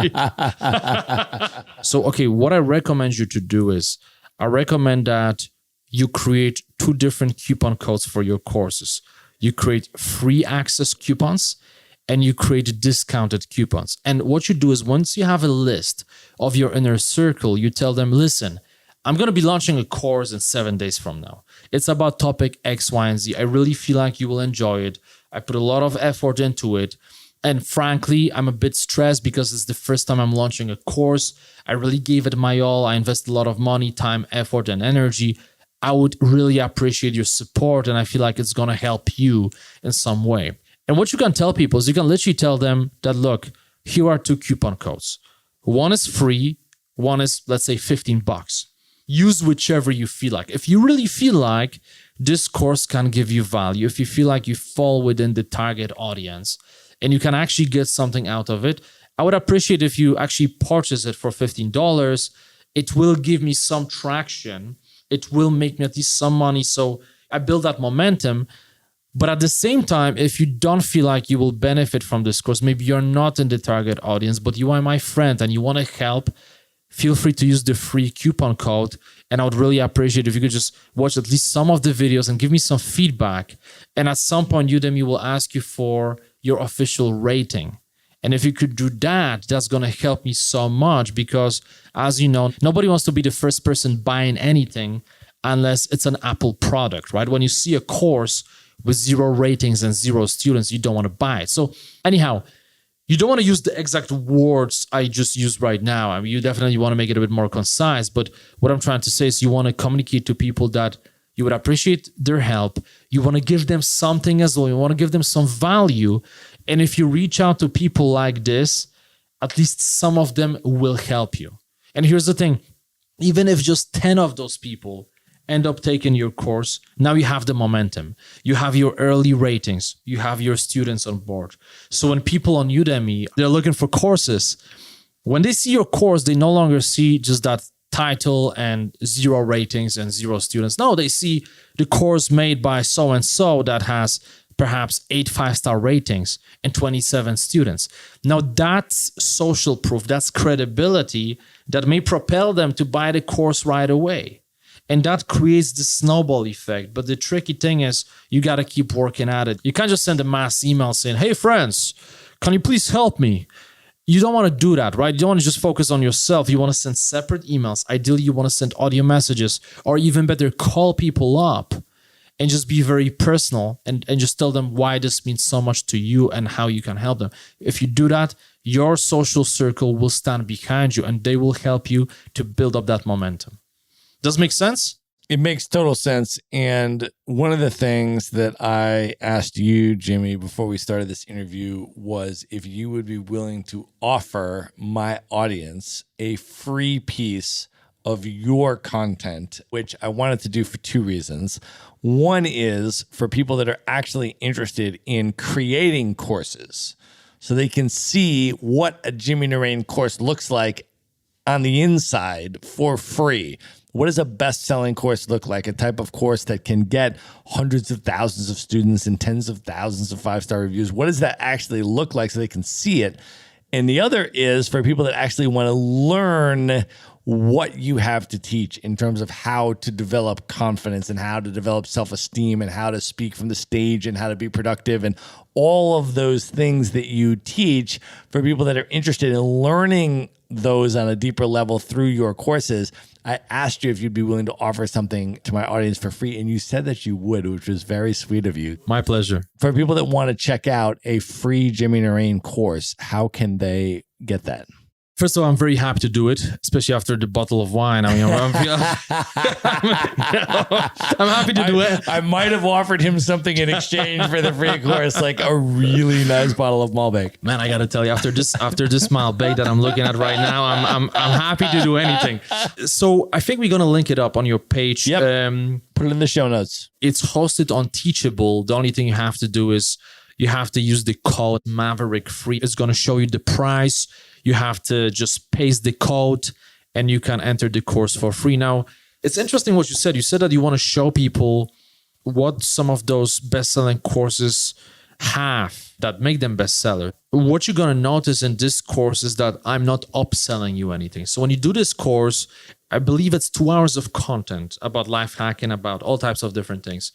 So, okay, what I recommend you to do is, I recommend that you create 2 different coupon codes for your courses. You create free access coupons and you create discounted coupons. And what you do is once you have a list of your inner circle, you tell them, listen, I'm going to be launching a course in 7 days from now. It's about topic X, Y, and Z. I really feel like you will enjoy it. I put a lot of effort into it. And frankly, I'm a bit stressed because it's the first time I'm launching a course. I really gave it my all. I invest a lot of money, time, effort, and energy. I would really appreciate your support, and I feel like it's going to help you in some way. And what you can tell people is you can literally tell them that, look, here are 2 coupon codes. One is free. One is, let's say, $15. Use whichever you feel like. If you really feel like this course can give you value, if you feel like you fall within the target audience and you can actually get something out of it, I would appreciate if you actually purchase it for $15. It will give me some traction. It will make me at least some money. So I build that momentum. But at the same time, if you don't feel like you will benefit from this course, maybe you're not in the target audience, but you are my friend and you want to help, feel free to use the free coupon code. And I would really appreciate if you could just watch at least some of the videos and give me some feedback. And at some point, Udemy will ask you for your official rating. And if you could do that, that's going to help me so much because, as you know, nobody wants to be the first person buying anything unless it's an Apple product, right? When you see a course with 0 ratings and 0 students, you don't want to buy it. So anyhow, you don't want to use the exact words I just used right now. I mean, you definitely want to make it a bit more concise. But what I'm trying to say is you want to communicate to people that you would appreciate their help. You want to give them something as well. You want to give them some value. And if you reach out to people like this, at least some of them will help you. And here's the thing. Even if just 10 of those people end up taking your course, now you have the momentum. You have your early ratings. You have your students on board. So when people on Udemy, they're looking for courses, when they see your course, they no longer see just that title and 0 ratings and 0 students. No, they see the course made by so-and-so that has perhaps 8 5-star ratings and 27 students. Now that's social proof. That's credibility that may propel them to buy the course right away. And that creates the snowball effect. But the tricky thing is you got to keep working at it. You can't just send a mass email saying, hey, friends, can you please help me? You don't want to do that, right? You don't want to just focus on yourself. You want to send separate emails. Ideally, you want to send audio messages or even better, call people up and just be very personal and just tell them why this means so much to you and how you can help them. If you do that, your social circle will stand behind you and they will help you to build up that momentum. Does it make sense? It makes total sense. And one of the things that I asked you, Jimmy, before we started this interview was if you would be willing to offer my audience a free piece of your content, which I wanted to do for two reasons. One is for people that are actually interested in creating courses so they can see what a Jimmy Naraine course looks like on the inside for free. What does a best-selling course look like? A type of course that can get hundreds of thousands of students and tens of thousands of five-star reviews. What does that actually look like so they can see it? And the other is for people that actually want to learn what you have to teach in terms of how to develop confidence and how to develop self-esteem and how to speak from the stage and how to be productive and all of those things that you teach for people that are interested in learning those on a deeper level through your courses. I asked you if you'd be willing to offer something to my audience for free, and you said that you would, which was very sweet of you. My pleasure. For people that want to check out a free Jimmy Naraine course, how can they get that? First of all, I'm very happy to do it, especially after the bottle of wine. I mean, I'm happy to do it. I might have offered him something in exchange for the free course, like a really nice bottle of Malbec. Man, I gotta tell you, after this Malbec that I'm looking at right now, I'm happy to do anything. So I think we're gonna link it up on your page. Yep. Put it in the show notes. It's hosted on Teachable. The only thing you have to do is you have to use the code Maverick free. It's gonna show you the price. You have to just paste the code and you can enter the course for free. Now, it's interesting what you said. You said that you want to show people what some of those best-selling courses have that make them bestseller. What you're going to notice in this course is that I'm not upselling you anything. So when you do this course, I believe it's 2 hours of content about life hacking, about all types of different things.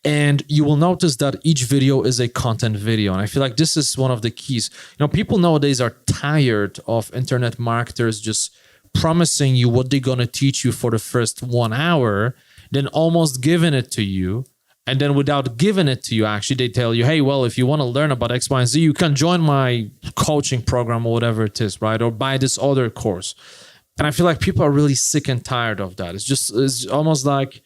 And you will notice that each video is a content video. And I feel like this is one of the keys. You know, people nowadays are tired of internet marketers just promising you what they're going to teach you for the first 1 hour, then almost giving it to you. And then without giving it to you, actually, they tell you, hey, well, if you want to learn about X, Y, and Z, you can join my coaching program or whatever it is, right? Or buy this other course. And I feel like people are really sick and tired of that. It's almost like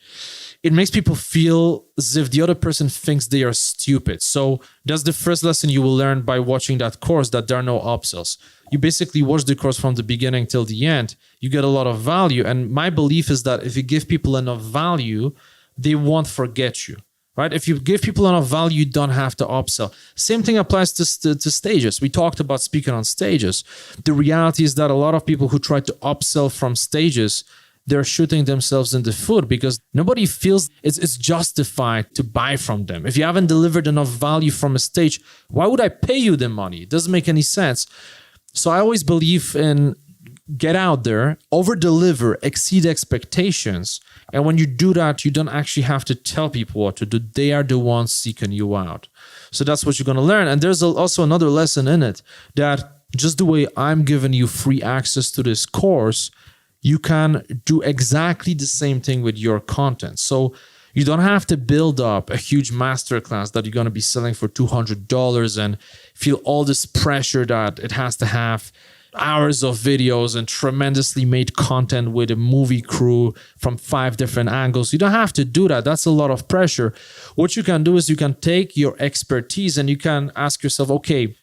it makes people feel as if the other person thinks they are stupid. So that's the first lesson you will learn by watching that course, that there are no upsells. You basically watch the course from the beginning till the end. You get a lot of value. And my belief is that if you give people enough value, they won't forget you, right? If you give people enough value, you don't have to upsell. Same thing applies to stages. We talked about speaking on stages. The reality is that a lot of people who try to upsell from stages, they're shooting themselves in the foot because nobody feels it's justified to buy from them. If you haven't delivered enough value from a stage, why would I pay you the money? It doesn't make any sense. So I always believe in get out there, over-deliver, exceed expectations. And when you do that, you don't actually have to tell people what to do. They are the ones seeking you out. So that's what you're going to learn. And there's also another lesson in it, that just the way I'm giving you free access to this course, you can do exactly the same thing with your content. So you don't have to build up a huge masterclass that you're going to be selling for $200 and feel all this pressure that it has to have hours of videos and tremendously made content with a movie crew from 5 different angles. You don't have to do that. That's a lot of pressure. What you can do is you can take your expertise and you can ask yourself, okay,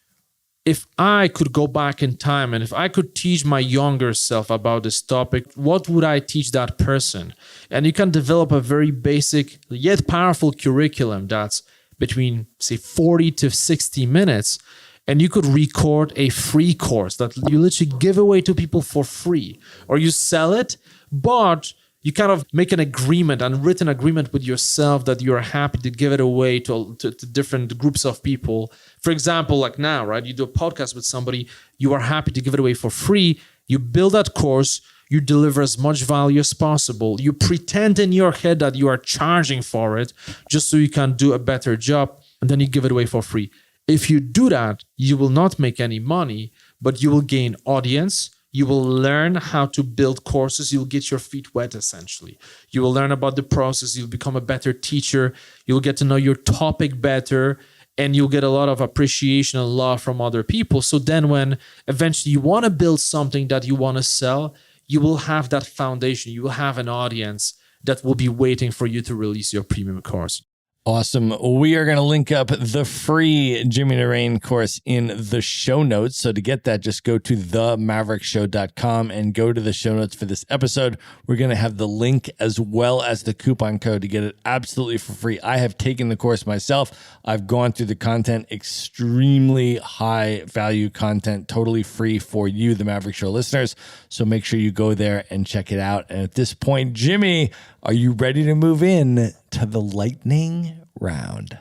if I could go back in time and if I could teach my younger self about this topic, what would I teach that person? And you can develop a very basic yet powerful curriculum that's between, say, 40 to 60 minutes. And you could record a free course that you literally give away to people for free. Or you sell it, but you kind of make an agreement, a written agreement with yourself that you are happy to give it away to different groups of people. For example, like now, right? You do a podcast with somebody, you are happy to give it away for free. You build that course, you deliver as much value as possible. You pretend in your head that you are charging for it just so you can do a better job, and then you give it away for free. If you do that, you will not make any money, but you will gain audience. You will learn how to build courses. You'll get your feet wet, essentially. You will learn about the process. You'll become a better teacher. You'll get to know your topic better, and you'll get a lot of appreciation and love from other people. So then when eventually you want to build something that you want to sell, you will have that foundation. You will have an audience that will be waiting for you to release your premium course. Awesome. We are going to link up the free Jimmy Naraine course in the show notes. So to get that, just go to themaverickshow.com and go to the show notes for this episode. We're going to have the link as well as the coupon code to get it absolutely for free. I have taken the course myself. I've gone through the content, extremely high value content, totally free for you, the Maverick Show listeners. So make sure you go there and check it out. And at this point, Jimmy, are you ready to move in to the lightning round?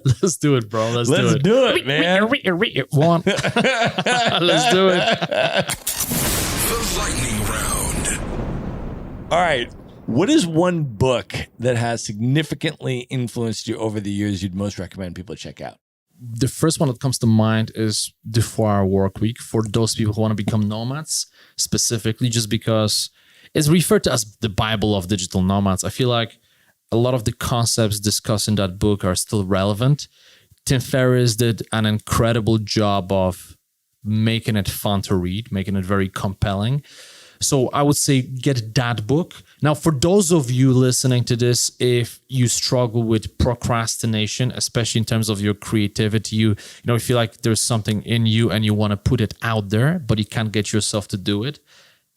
Let's do it, bro. Let's do it, man. One. Let's do it. The lightning round. All right. What is one book that has significantly influenced you over the years you'd most recommend people check out? The first one that comes to mind is the 4-Hour Work Week for those people who want to become nomads, specifically just because it's referred to as the Bible of digital nomads. I feel like a lot of the concepts discussed in that book are still relevant. Tim Ferriss did an incredible job of making it fun to read, making it very compelling. So I would say get that book. Now, for those of you listening to this, if you struggle with procrastination, especially in terms of your creativity, you feel like there's something in you and you want to put it out there, but you can't get yourself to do it,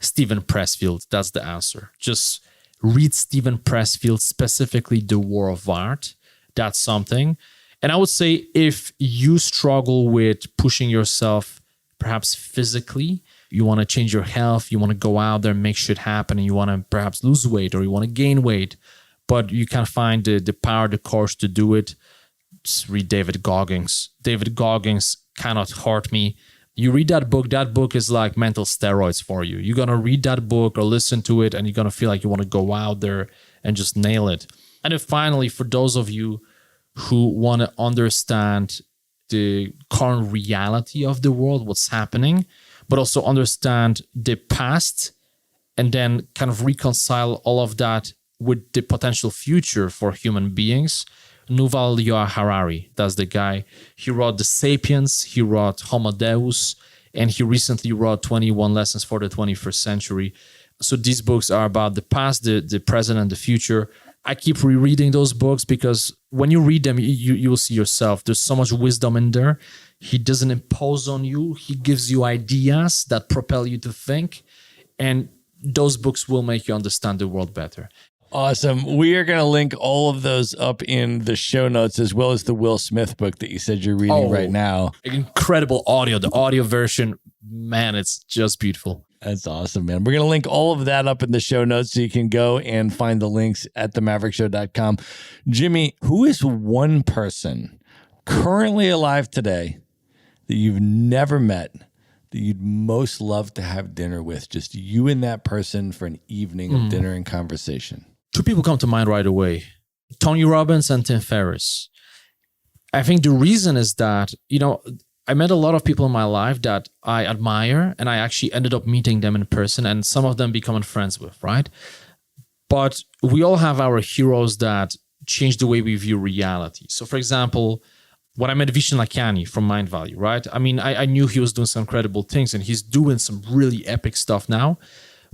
Stephen Pressfield, that's the answer. Just read Stephen Pressfield, specifically The War of Art. That's something. And I would say if you struggle with pushing yourself, perhaps physically, you want to change your health, you want to go out there and make shit happen, and you want to perhaps lose weight or you want to gain weight, but you can't find the power, the courage to do it, just read David Goggins. David Goggins cannot hurt me. You read that book is like mental steroids for you. You're going to read that book or listen to it and you're going to feel like you want to go out there and just nail it. And then finally, for those of you who want to understand the current reality of the world, what's happening, but also understand the past and then kind of reconcile all of that with the potential future for human beings, Yuval Noah Harari, that's the guy. He wrote The Sapiens, he wrote Homo Deus, and he recently wrote 21 Lessons for the 21st Century. So these books are about the past, the present, and the future. I keep rereading those books because when you read them, you will see yourself. There's so much wisdom in there. He doesn't impose on you. He gives you ideas that propel you to think. And those books will make you understand the world better. Awesome. We are going to link all of those up in the show notes, as well as the Will Smith book that you said you're reading right now. Incredible audio. The audio version, man, it's just beautiful. That's awesome, man. We're going to link all of that up in the show notes so you can go and find the links at themaverickshow.com. Jimmy, who is one person currently alive today that you've never met that you'd most love to have dinner with? Just you and that person for an evening of dinner and conversation. Two people come to mind right away. Tony Robbins and Tim Ferriss. I think the reason is that, I met a lot of people in my life that I admire, and I actually ended up meeting them in person, and some of them becoming friends with, right? But we all have our heroes that change the way we view reality. So, for example, when I met Vishen Lakhiani from Mind Value, right? I mean, I knew he was doing some incredible things, and he's doing some really epic stuff now.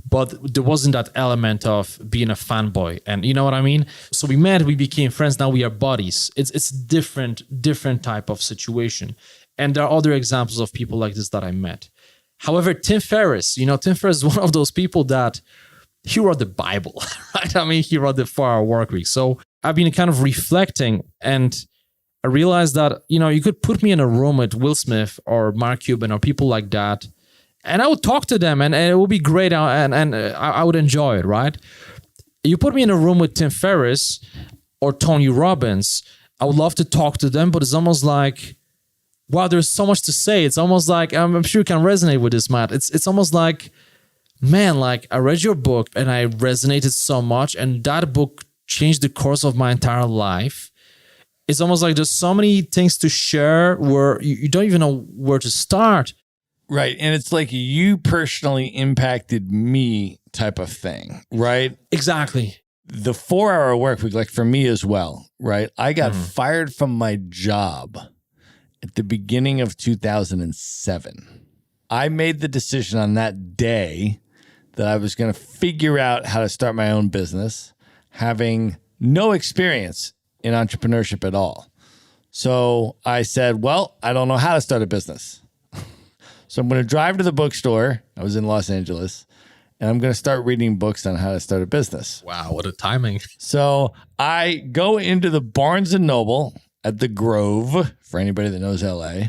But there wasn't that element of being a fanboy. And you know what I mean? So we met, we became friends. Now we are buddies. It's different type of situation. And there are other examples of people like this that I met. However, Tim Ferriss, Tim Ferriss is one of those people that he wrote the Bible, right? I mean, he wrote the 4-Hour Work Week. So I've been kind of reflecting, and I realized that, you could put me in a room with Will Smith or Mark Cuban or people like that, and I would talk to them, and it would be great, and I would enjoy it, right? You put me in a room with Tim Ferriss or Tony Robbins, I would love to talk to them, but it's almost like, wow, there's so much to say. It's almost like, I'm sure you can resonate with this, Matt. It's almost like, man, like I read your book and I resonated so much, and that book changed the course of my entire life. It's almost like there's so many things to share where you don't even know where to start. Right. And it's like you personally impacted me type of thing, right? Exactly. The 4-Hour Work Week, like for me as well, right? I got fired from my job at the beginning of 2007. I made the decision on that day that I was going to figure out how to start my own business, having no experience in entrepreneurship at all. So I said, well, I don't know how to start a business. So I'm going to drive to the bookstore. I was in Los Angeles. And I'm going to start reading books on how to start a business. Wow, what a timing. So I go into the Barnes & Noble at the Grove, for anybody that knows LA,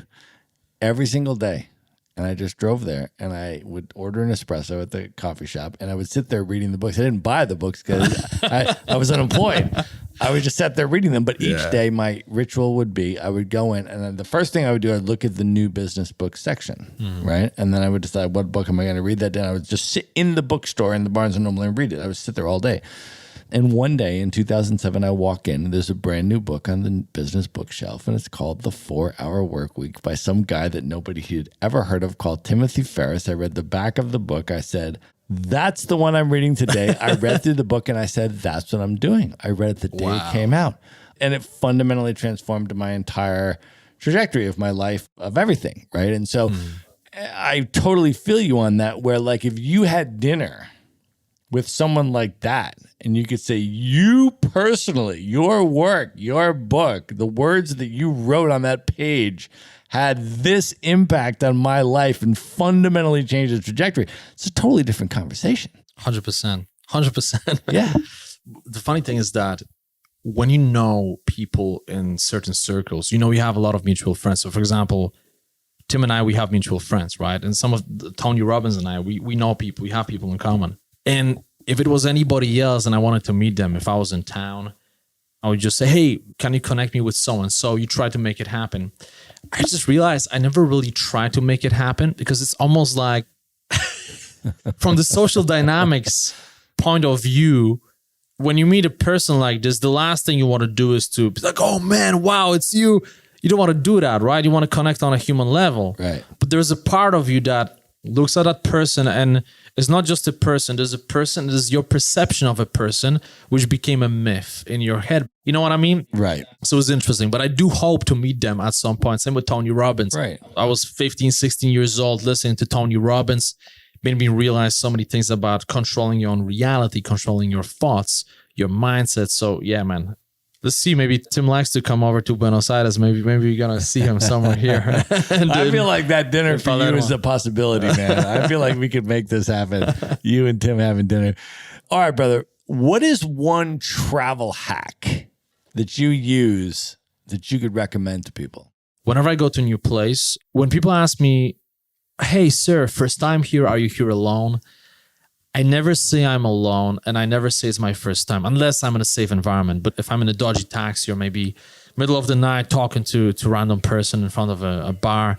every single day. And I just drove there and I would order an espresso at the coffee shop and I would sit there reading the books. I didn't buy the books because I was unemployed. I would just sit there reading them. But each day my ritual would be I would go in and then the first thing I would do, I'd look at the new business book section, right? And then I would decide what book am I going to read that day. And I would just sit in the bookstore in the Barnes & Noble and read it. I would sit there all day. And one day in 2007, I walk in and there's a brand new book on the business bookshelf and it's called The 4-Hour Workweek by some guy that nobody had ever heard of called Timothy Ferriss. I read the back of the book. I said, that's the one I'm reading today. I read through the book and I said, that's what I'm doing. I read it the day it came out. And it fundamentally transformed my entire trajectory of my life, of everything, right? And so I totally feel you on that, where like if you had dinner with someone like that, and you could say, you personally, your work, your book, the words that you wrote on that page had this impact on my life and fundamentally changed the trajectory. It's a totally different conversation. 100%. 100%. Yeah. The funny thing is that when you know people in certain circles, you know, you have a lot of mutual friends. So for example, Tim and I, we have mutual friends, right? And some of Tony Robbins and I, we know people, we have people in common. And if it was anybody else and I wanted to meet them, if I was in town, I would just say, hey, can you connect me with so-and-so? You try to make it happen. I just realized I never really tried to make it happen because it's almost like from the social dynamics point of view, when you meet a person like this, the last thing you want to do is to be like, oh man, wow, it's you. You don't want to do that, right? You want to connect on a human level. Right. But there's a part of you that looks at that person and it's not just a person. There's a person, there's your perception of a person, which became a myth in your head. You know what I mean? Right. So it's interesting, but I do hope to meet them at some point. Same with Tony Robbins. Right. I was 15, 16 years old listening to Tony Robbins, made me realize so many things about controlling your own reality, controlling your thoughts, your mindset. So yeah, man. Let's see. Maybe Tim likes to come over to Buenos Aires. Maybe we're gonna see him somewhere here. I feel like that dinner for you is a possibility, man. I feel like we could make this happen. You and Tim having dinner. All right, brother. What is one travel hack that you use that you could recommend to people? Whenever I go to a new place, when people ask me, "Hey, sir, first time here? Are you here alone?" I never say I'm alone, and I never say it's my first time, unless I'm in a safe environment. But if I'm in a dodgy taxi or maybe middle of the night talking to a random person in front of a bar,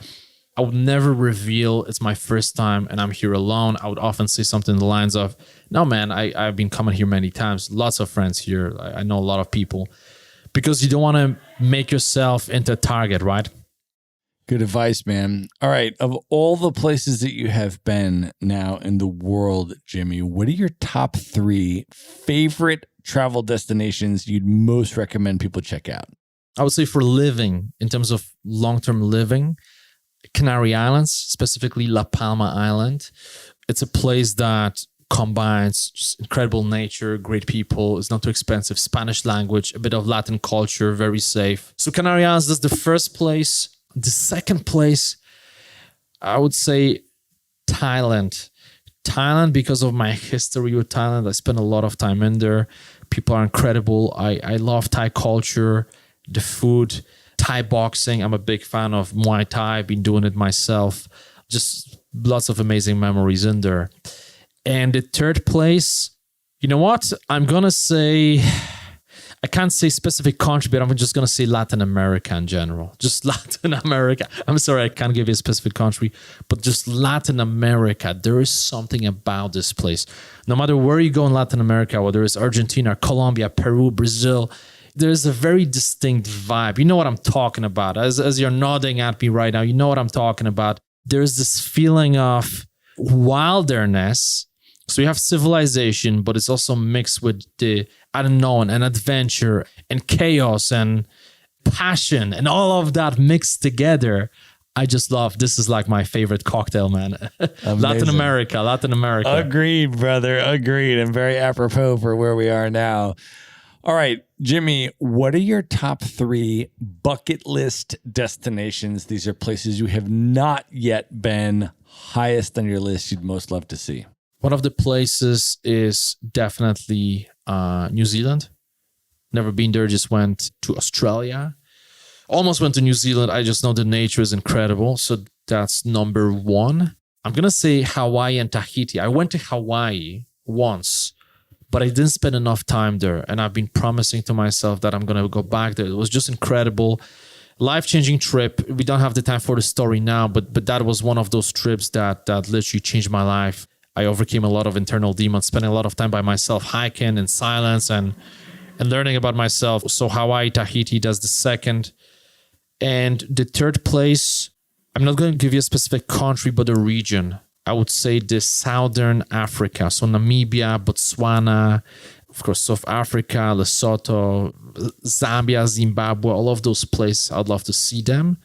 I would never reveal it's my first time and I'm here alone. I would often say something in the lines of, no, man, I've been coming here many times. Lots of friends here. I know a lot of people. Because you don't want to make yourself into a target, right? Good advice, man. All right. Of all the places that you have been now in the world, Jimmy, what are your top 3 favorite travel destinations you'd most recommend people check out? I would say for living, in terms of long-term living, Canary Islands, specifically La Palma Island. It's a place that combines just incredible nature, great people. It's not too expensive. Spanish language, a bit of Latin culture, very safe. So Canary Islands, that's the first place. The second place, I would say Thailand. Thailand, because of my history with Thailand, I spent a lot of time in there. People are incredible. I love Thai culture, the food, Thai boxing. I'm a big fan of Muay Thai. I've been doing it myself. Just lots of amazing memories in there. And the third place, you know what? I'm going to say... I can't say specific country, but I'm just going to say Latin America in general. Just Latin America. I'm sorry, I can't give you a specific country, but just Latin America. There is something about this place. No matter where you go in Latin America, whether it's Argentina, Colombia, Peru, Brazil, there's a very distinct vibe. You know what I'm talking about. As you're nodding at me right now, you know what I'm talking about. There's this feeling of wilderness. So you have civilization, but it's also mixed with the unknown and adventure and chaos and passion and all of that mixed together. I just love, this is like my favorite cocktail, man. Latin Amazing. America. Agreed, brother. Agreed. And very apropos for where we are now. All right, Jimmy, what are your top 3 bucket list destinations? These are places you have not yet been, highest on your list you'd most love to see. One of the places is definitely New Zealand. Never been there, just went to Australia. Almost went to New Zealand. I just know the nature is incredible. So that's number 1. I'm going to say Hawaii and Tahiti. I went to Hawaii once, but I didn't spend enough time there. And I've been promising to myself that I'm going to go back there. It was just incredible. Life-changing trip. We don't have the time for the story now, but that was one of those trips that literally changed my life. I overcame a lot of internal demons, spending a lot of time by myself, hiking in silence and learning about myself. So Hawaii, Tahiti, that's the second. And the third place, I'm not going to give you a specific country, but a region. I would say the Southern Africa. So Namibia, Botswana, of course, South Africa, Lesotho, Zambia, Zimbabwe, all of those places. I'd love to see them.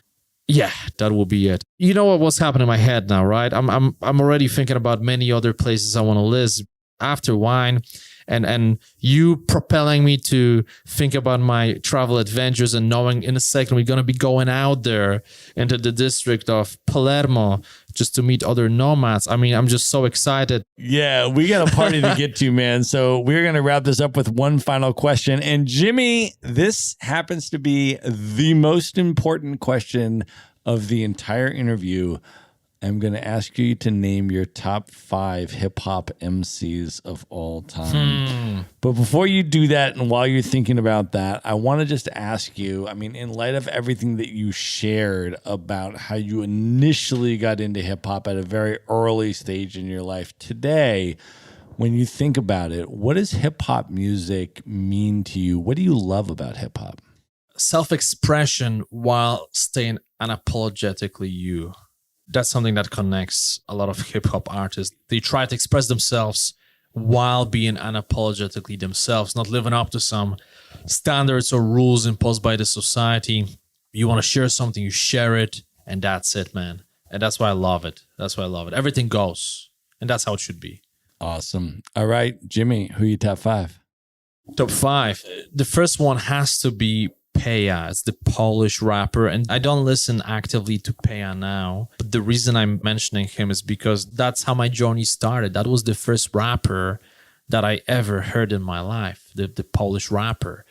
Yeah, that will be it. You know what's happening in my head now, right? I'm already thinking about many other places I want to list after wine. And you propelling me to think about my travel adventures and knowing in a second we're going to be going out there into the district of Palermo just to meet other nomads. I mean, I'm just so excited. Yeah, we got a party to get to, man. So we're going to wrap this up with one final question. And Jimmy, this happens to be the most important question of the entire interview. I'm going to ask you to name your top 5 hip-hop MCs of all time. But before you do that, and while you're thinking about that, I want to just ask you, I mean, in light of everything that you shared about how you initially got into hip-hop at a very early stage in your life today, when you think about it, what does hip-hop music mean to you? What do you love about hip-hop? Self-expression while staying unapologetically you. That's something that connects a lot of hip-hop artists. They try to express themselves while being unapologetically themselves, not living up to some standards or rules imposed by the society. You want to share something, you share it, and that's it, man. And that's why I love it. Everything goes, and that's how it should be. Awesome. All right, Jimmy, who are your top 5? Top 5. The first one has to be Peja. It's the Polish rapper, and I don't listen actively to Peja now, but the reason I'm mentioning him is because that's how my journey started. That was the first rapper that I ever heard in my life, the Polish rapper.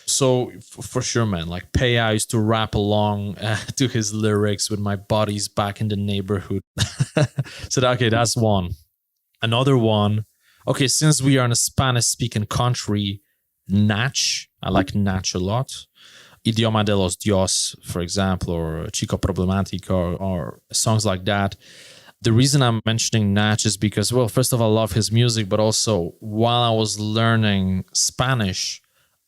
So for sure, man, like Peja, I used to rap along to his lyrics with my buddies back in the neighborhood. So okay, that's one. Another one, okay, since we are in a Spanish-speaking country, Nach. I like Nach a lot. Idioma de los Dios, for example, or Chico Problemático, or songs like that. The reason I'm mentioning Nach is because, well, first of all, I love his music, but also while I was learning Spanish,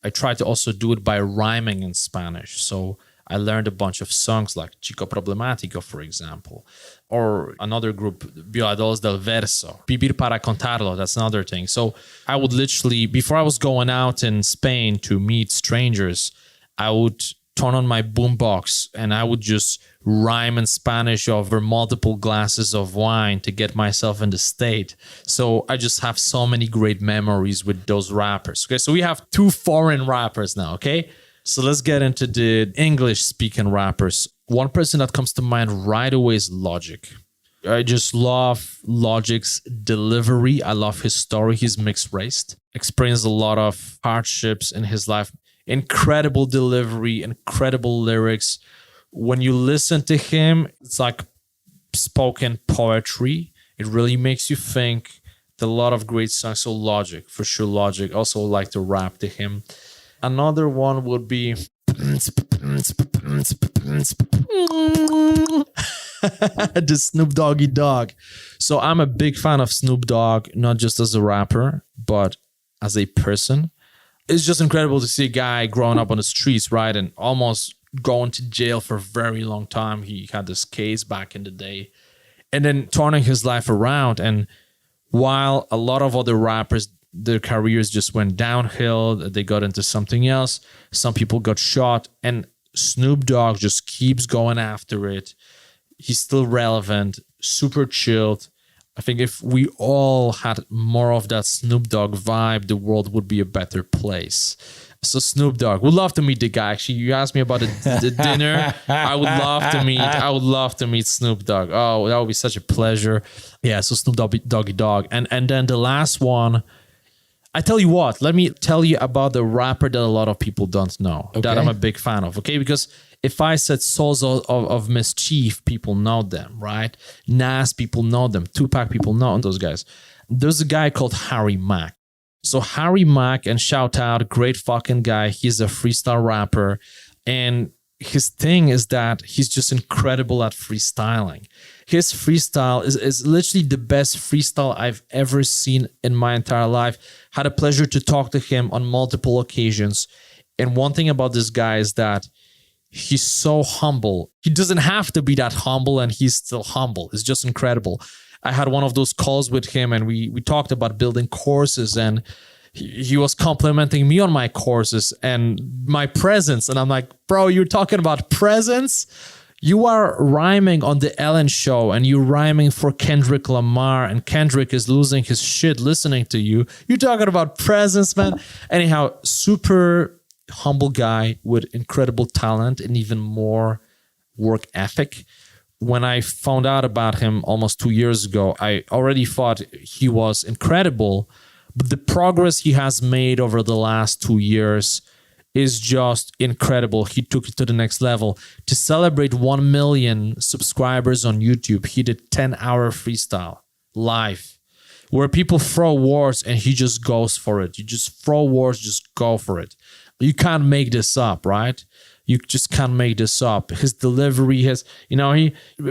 I tried to also do it by rhyming in Spanish. So I learned a bunch of songs like Chico Problemático, for example, or another group, Violadores del Verso, Vivir para Contarlo, that's another thing. So I would literally, before I was going out in Spain to meet strangers, I would turn on my boombox and I would just rhyme in Spanish over multiple glasses of wine to get myself in the state. So I just have so many great memories with those rappers. Okay, so we have 2 foreign rappers now, okay? So let's get into the English-speaking rappers. One person that comes to mind right away is Logic. I just love Logic's delivery. I love his story. He's mixed-raced, experienced a lot of hardships in his life. Incredible delivery, incredible lyrics. When you listen to him, it's like spoken poetry. It really makes you think. A lot of great songs. So Logic, for sure, Logic. Also like to rap to him. Another one would be the Snoop Doggy Dogg. So I'm a big fan of Snoop Dogg, not just as a rapper, but as a person. It's just incredible to see a guy growing up on the streets, right? And almost going to jail for a very long time. He had this case back in the day. And then turning his life around. And while a lot of other rappers, their careers just went downhill, they got into something else. Some people got shot. And Snoop Dogg just keeps going after it. He's still relevant, super chilled. I think if we all had more of that Snoop Dogg vibe, the world would be a better place. So Snoop Dogg, would love to meet the guy. Actually, you asked me about the dinner. I would love to meet Snoop Dogg. Oh, that would be such a pleasure. Yeah, so Snoop Doggy Dogg. And then the last one, I tell you what, let me tell you about the rapper that a lot of people don't know, that I'm a big fan of, okay? Because if I said Souls of Mischief, people know them, right? Nas, people know them. Tupac, people know those guys. There's a guy called Harry Mack. So Harry Mack, and shout out, great fucking guy. He's a freestyle rapper. And his thing is that he's just incredible at freestyling. His freestyle is literally the best freestyle I've ever seen in my entire life. Had a pleasure to talk to him on multiple occasions. And one thing about this guy is that he's so humble. He doesn't have to be that humble, and he's still humble. It's just incredible. I had one of those calls with him, and we talked about building courses, and he was complimenting me on my courses and my presence. And I'm like, bro, you're talking about presence? You are rhyming on the Ellen show, and you're rhyming for Kendrick Lamar, and Kendrick is losing his shit listening to you. You're talking about presence, man. Anyhow, super humble guy with incredible talent and even more work ethic. When I found out about him almost 2 years ago, I already thought he was incredible, but the progress he has made over the last 2 years is just incredible. He took it to the next level. To celebrate 1 million subscribers on YouTube, he did 10-hour freestyle live, where people throw words and he just goes for it. You just throw words, just go for it. You can't make this up, right? You just can't make this up. His delivery,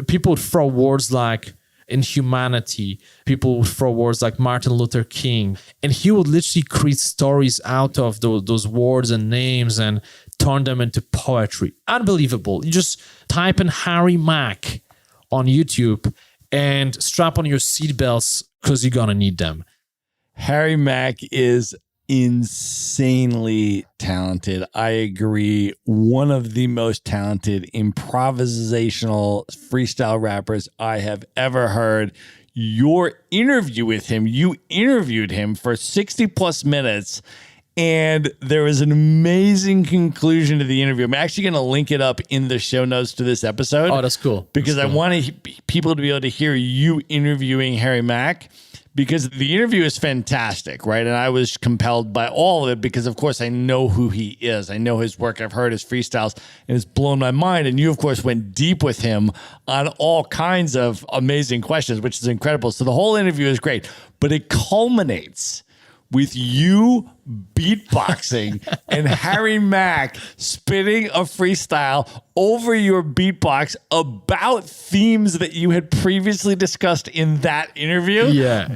people would throw words like inhumanity. People would throw words like Martin Luther King. And he would literally create stories out of those words and names and turn them into poetry. Unbelievable. You just type in Harry Mack on YouTube and strap on your seatbelts because you're going to need them. Harry Mack is insanely talented. I agree. One of the most talented improvisational freestyle rappers I have ever heard. Your interview with him, you interviewed him for 60 plus minutes, and there was an amazing conclusion to the interview. I'm actually going to link it up in the show notes to this episode. Oh, that's cool. Because I want people to be able to hear you interviewing Harry Mack, because the interview is fantastic, right? And I was compelled by all of it because, of course, I know who he is. I know his work. I've heard his freestyles, and it's blown my mind. And you, of course, went deep with him on all kinds of amazing questions, which is incredible. So the whole interview is great, but it culminates with you beatboxing and Harry Mack spitting a freestyle over your beatbox about themes that you had previously discussed in that interview.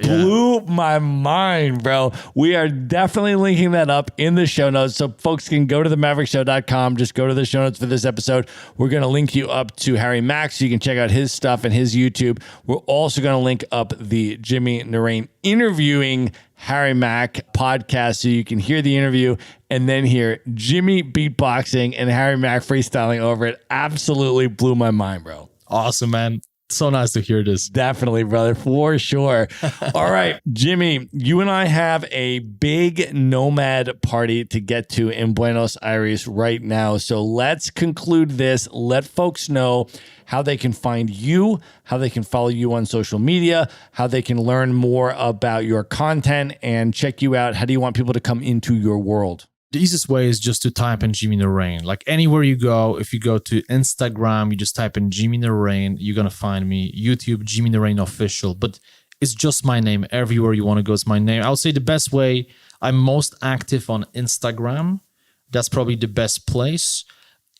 Blew my mind, bro. We are definitely linking that up in the show notes, so folks can go to themaverickshow.com. Just go to the show notes for this episode. We're going to link you up to Harry Mack so you can check out his stuff and his YouTube. We're also going to link up the Jimmy Naraine interviewing Harry Mack podcast so you can hear the interview and then hear Jimmy beatboxing and Harry Mack freestyling over it. Absolutely blew my mind, bro. Awesome, man. So nice to hear this. Definitely, brother, for sure. All right, Jimmy, you and I have a big nomad party to get to in Buenos Aires right now. So let's conclude this. Let folks know how they can find you, how they can follow you on social media, how they can learn more about your content and check you out. How do you want people to come into your world? The easiest way is just to type in Jimmy Naraine. Like anywhere you go, if you go to Instagram, you just type in Jimmy Naraine, you're going to find me. YouTube, Jimmy Naraine Official. But it's just my name. Everywhere you want to go, it's my name. I would say the best way, I'm most active on Instagram. That's probably the best place.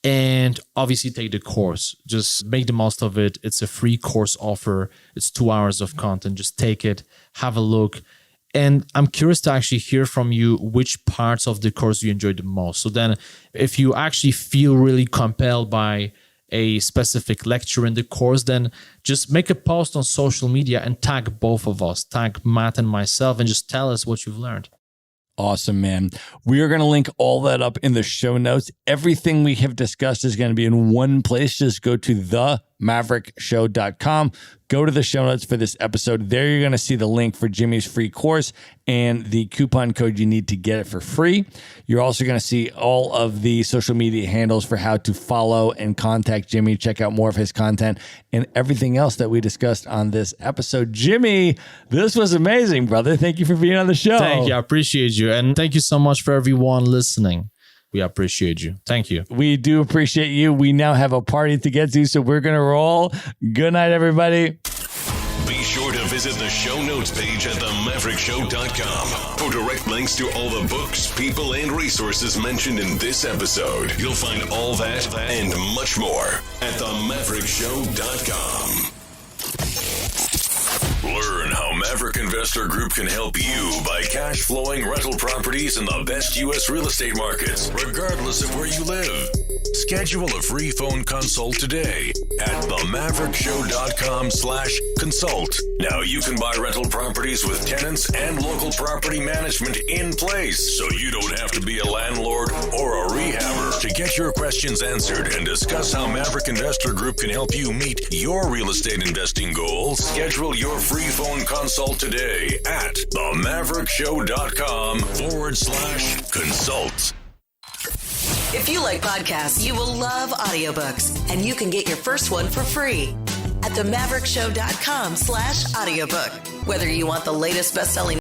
And obviously take the course. Just make the most of it. It's a free course offer. It's 2 hours of content. Just take it, have a look. And I'm curious to actually hear from you which parts of the course you enjoyed the most. So then if you actually feel really compelled by a specific lecture in the course, then just make a post on social media and tag both of us, tag Matt and myself, and just tell us what you've learned. Awesome, man. We are going to link all that up in the show notes. Everything we have discussed is going to be in one place. Just go to themaverickshow.com. Go to the show notes for this episode. There you're going to see the link for Jimmy's free course and the coupon code you need to get it for free. You're also going to see all of the social media handles for how to follow and contact Jimmy, check out more of his content, and everything else that we discussed on this episode. Jimmy, this was amazing, brother. Thank you for being on the show. Thank you. I appreciate you. And thank you so much for everyone listening. We appreciate you. Thank you. We do appreciate you. We now have a party to get to, so we're going to roll. Good night, everybody. Be sure to visit the show notes page at themaverickshow.com for direct links to all the books, people, and resources mentioned in this episode. You'll find all that and much more at themaverickshow.com. Learn how Maverick Investor Group can help you buy cash flowing rental properties in the best U.S. real estate markets, regardless of where you live. Schedule a free phone consult today at themaverickshow.com/consult. Now you can buy rental properties with tenants and local property management in place, so you don't have to be a landlord or a rehabber. To get your questions answered and discuss how Maverick Investor Group can help you meet your real estate investing goals, schedule your free phone consult today at themaverickshow.com/consult. If you like podcasts, you will love audiobooks, and you can get your first one for free at themaverickshow.com/audiobook. Whether you want the latest best-selling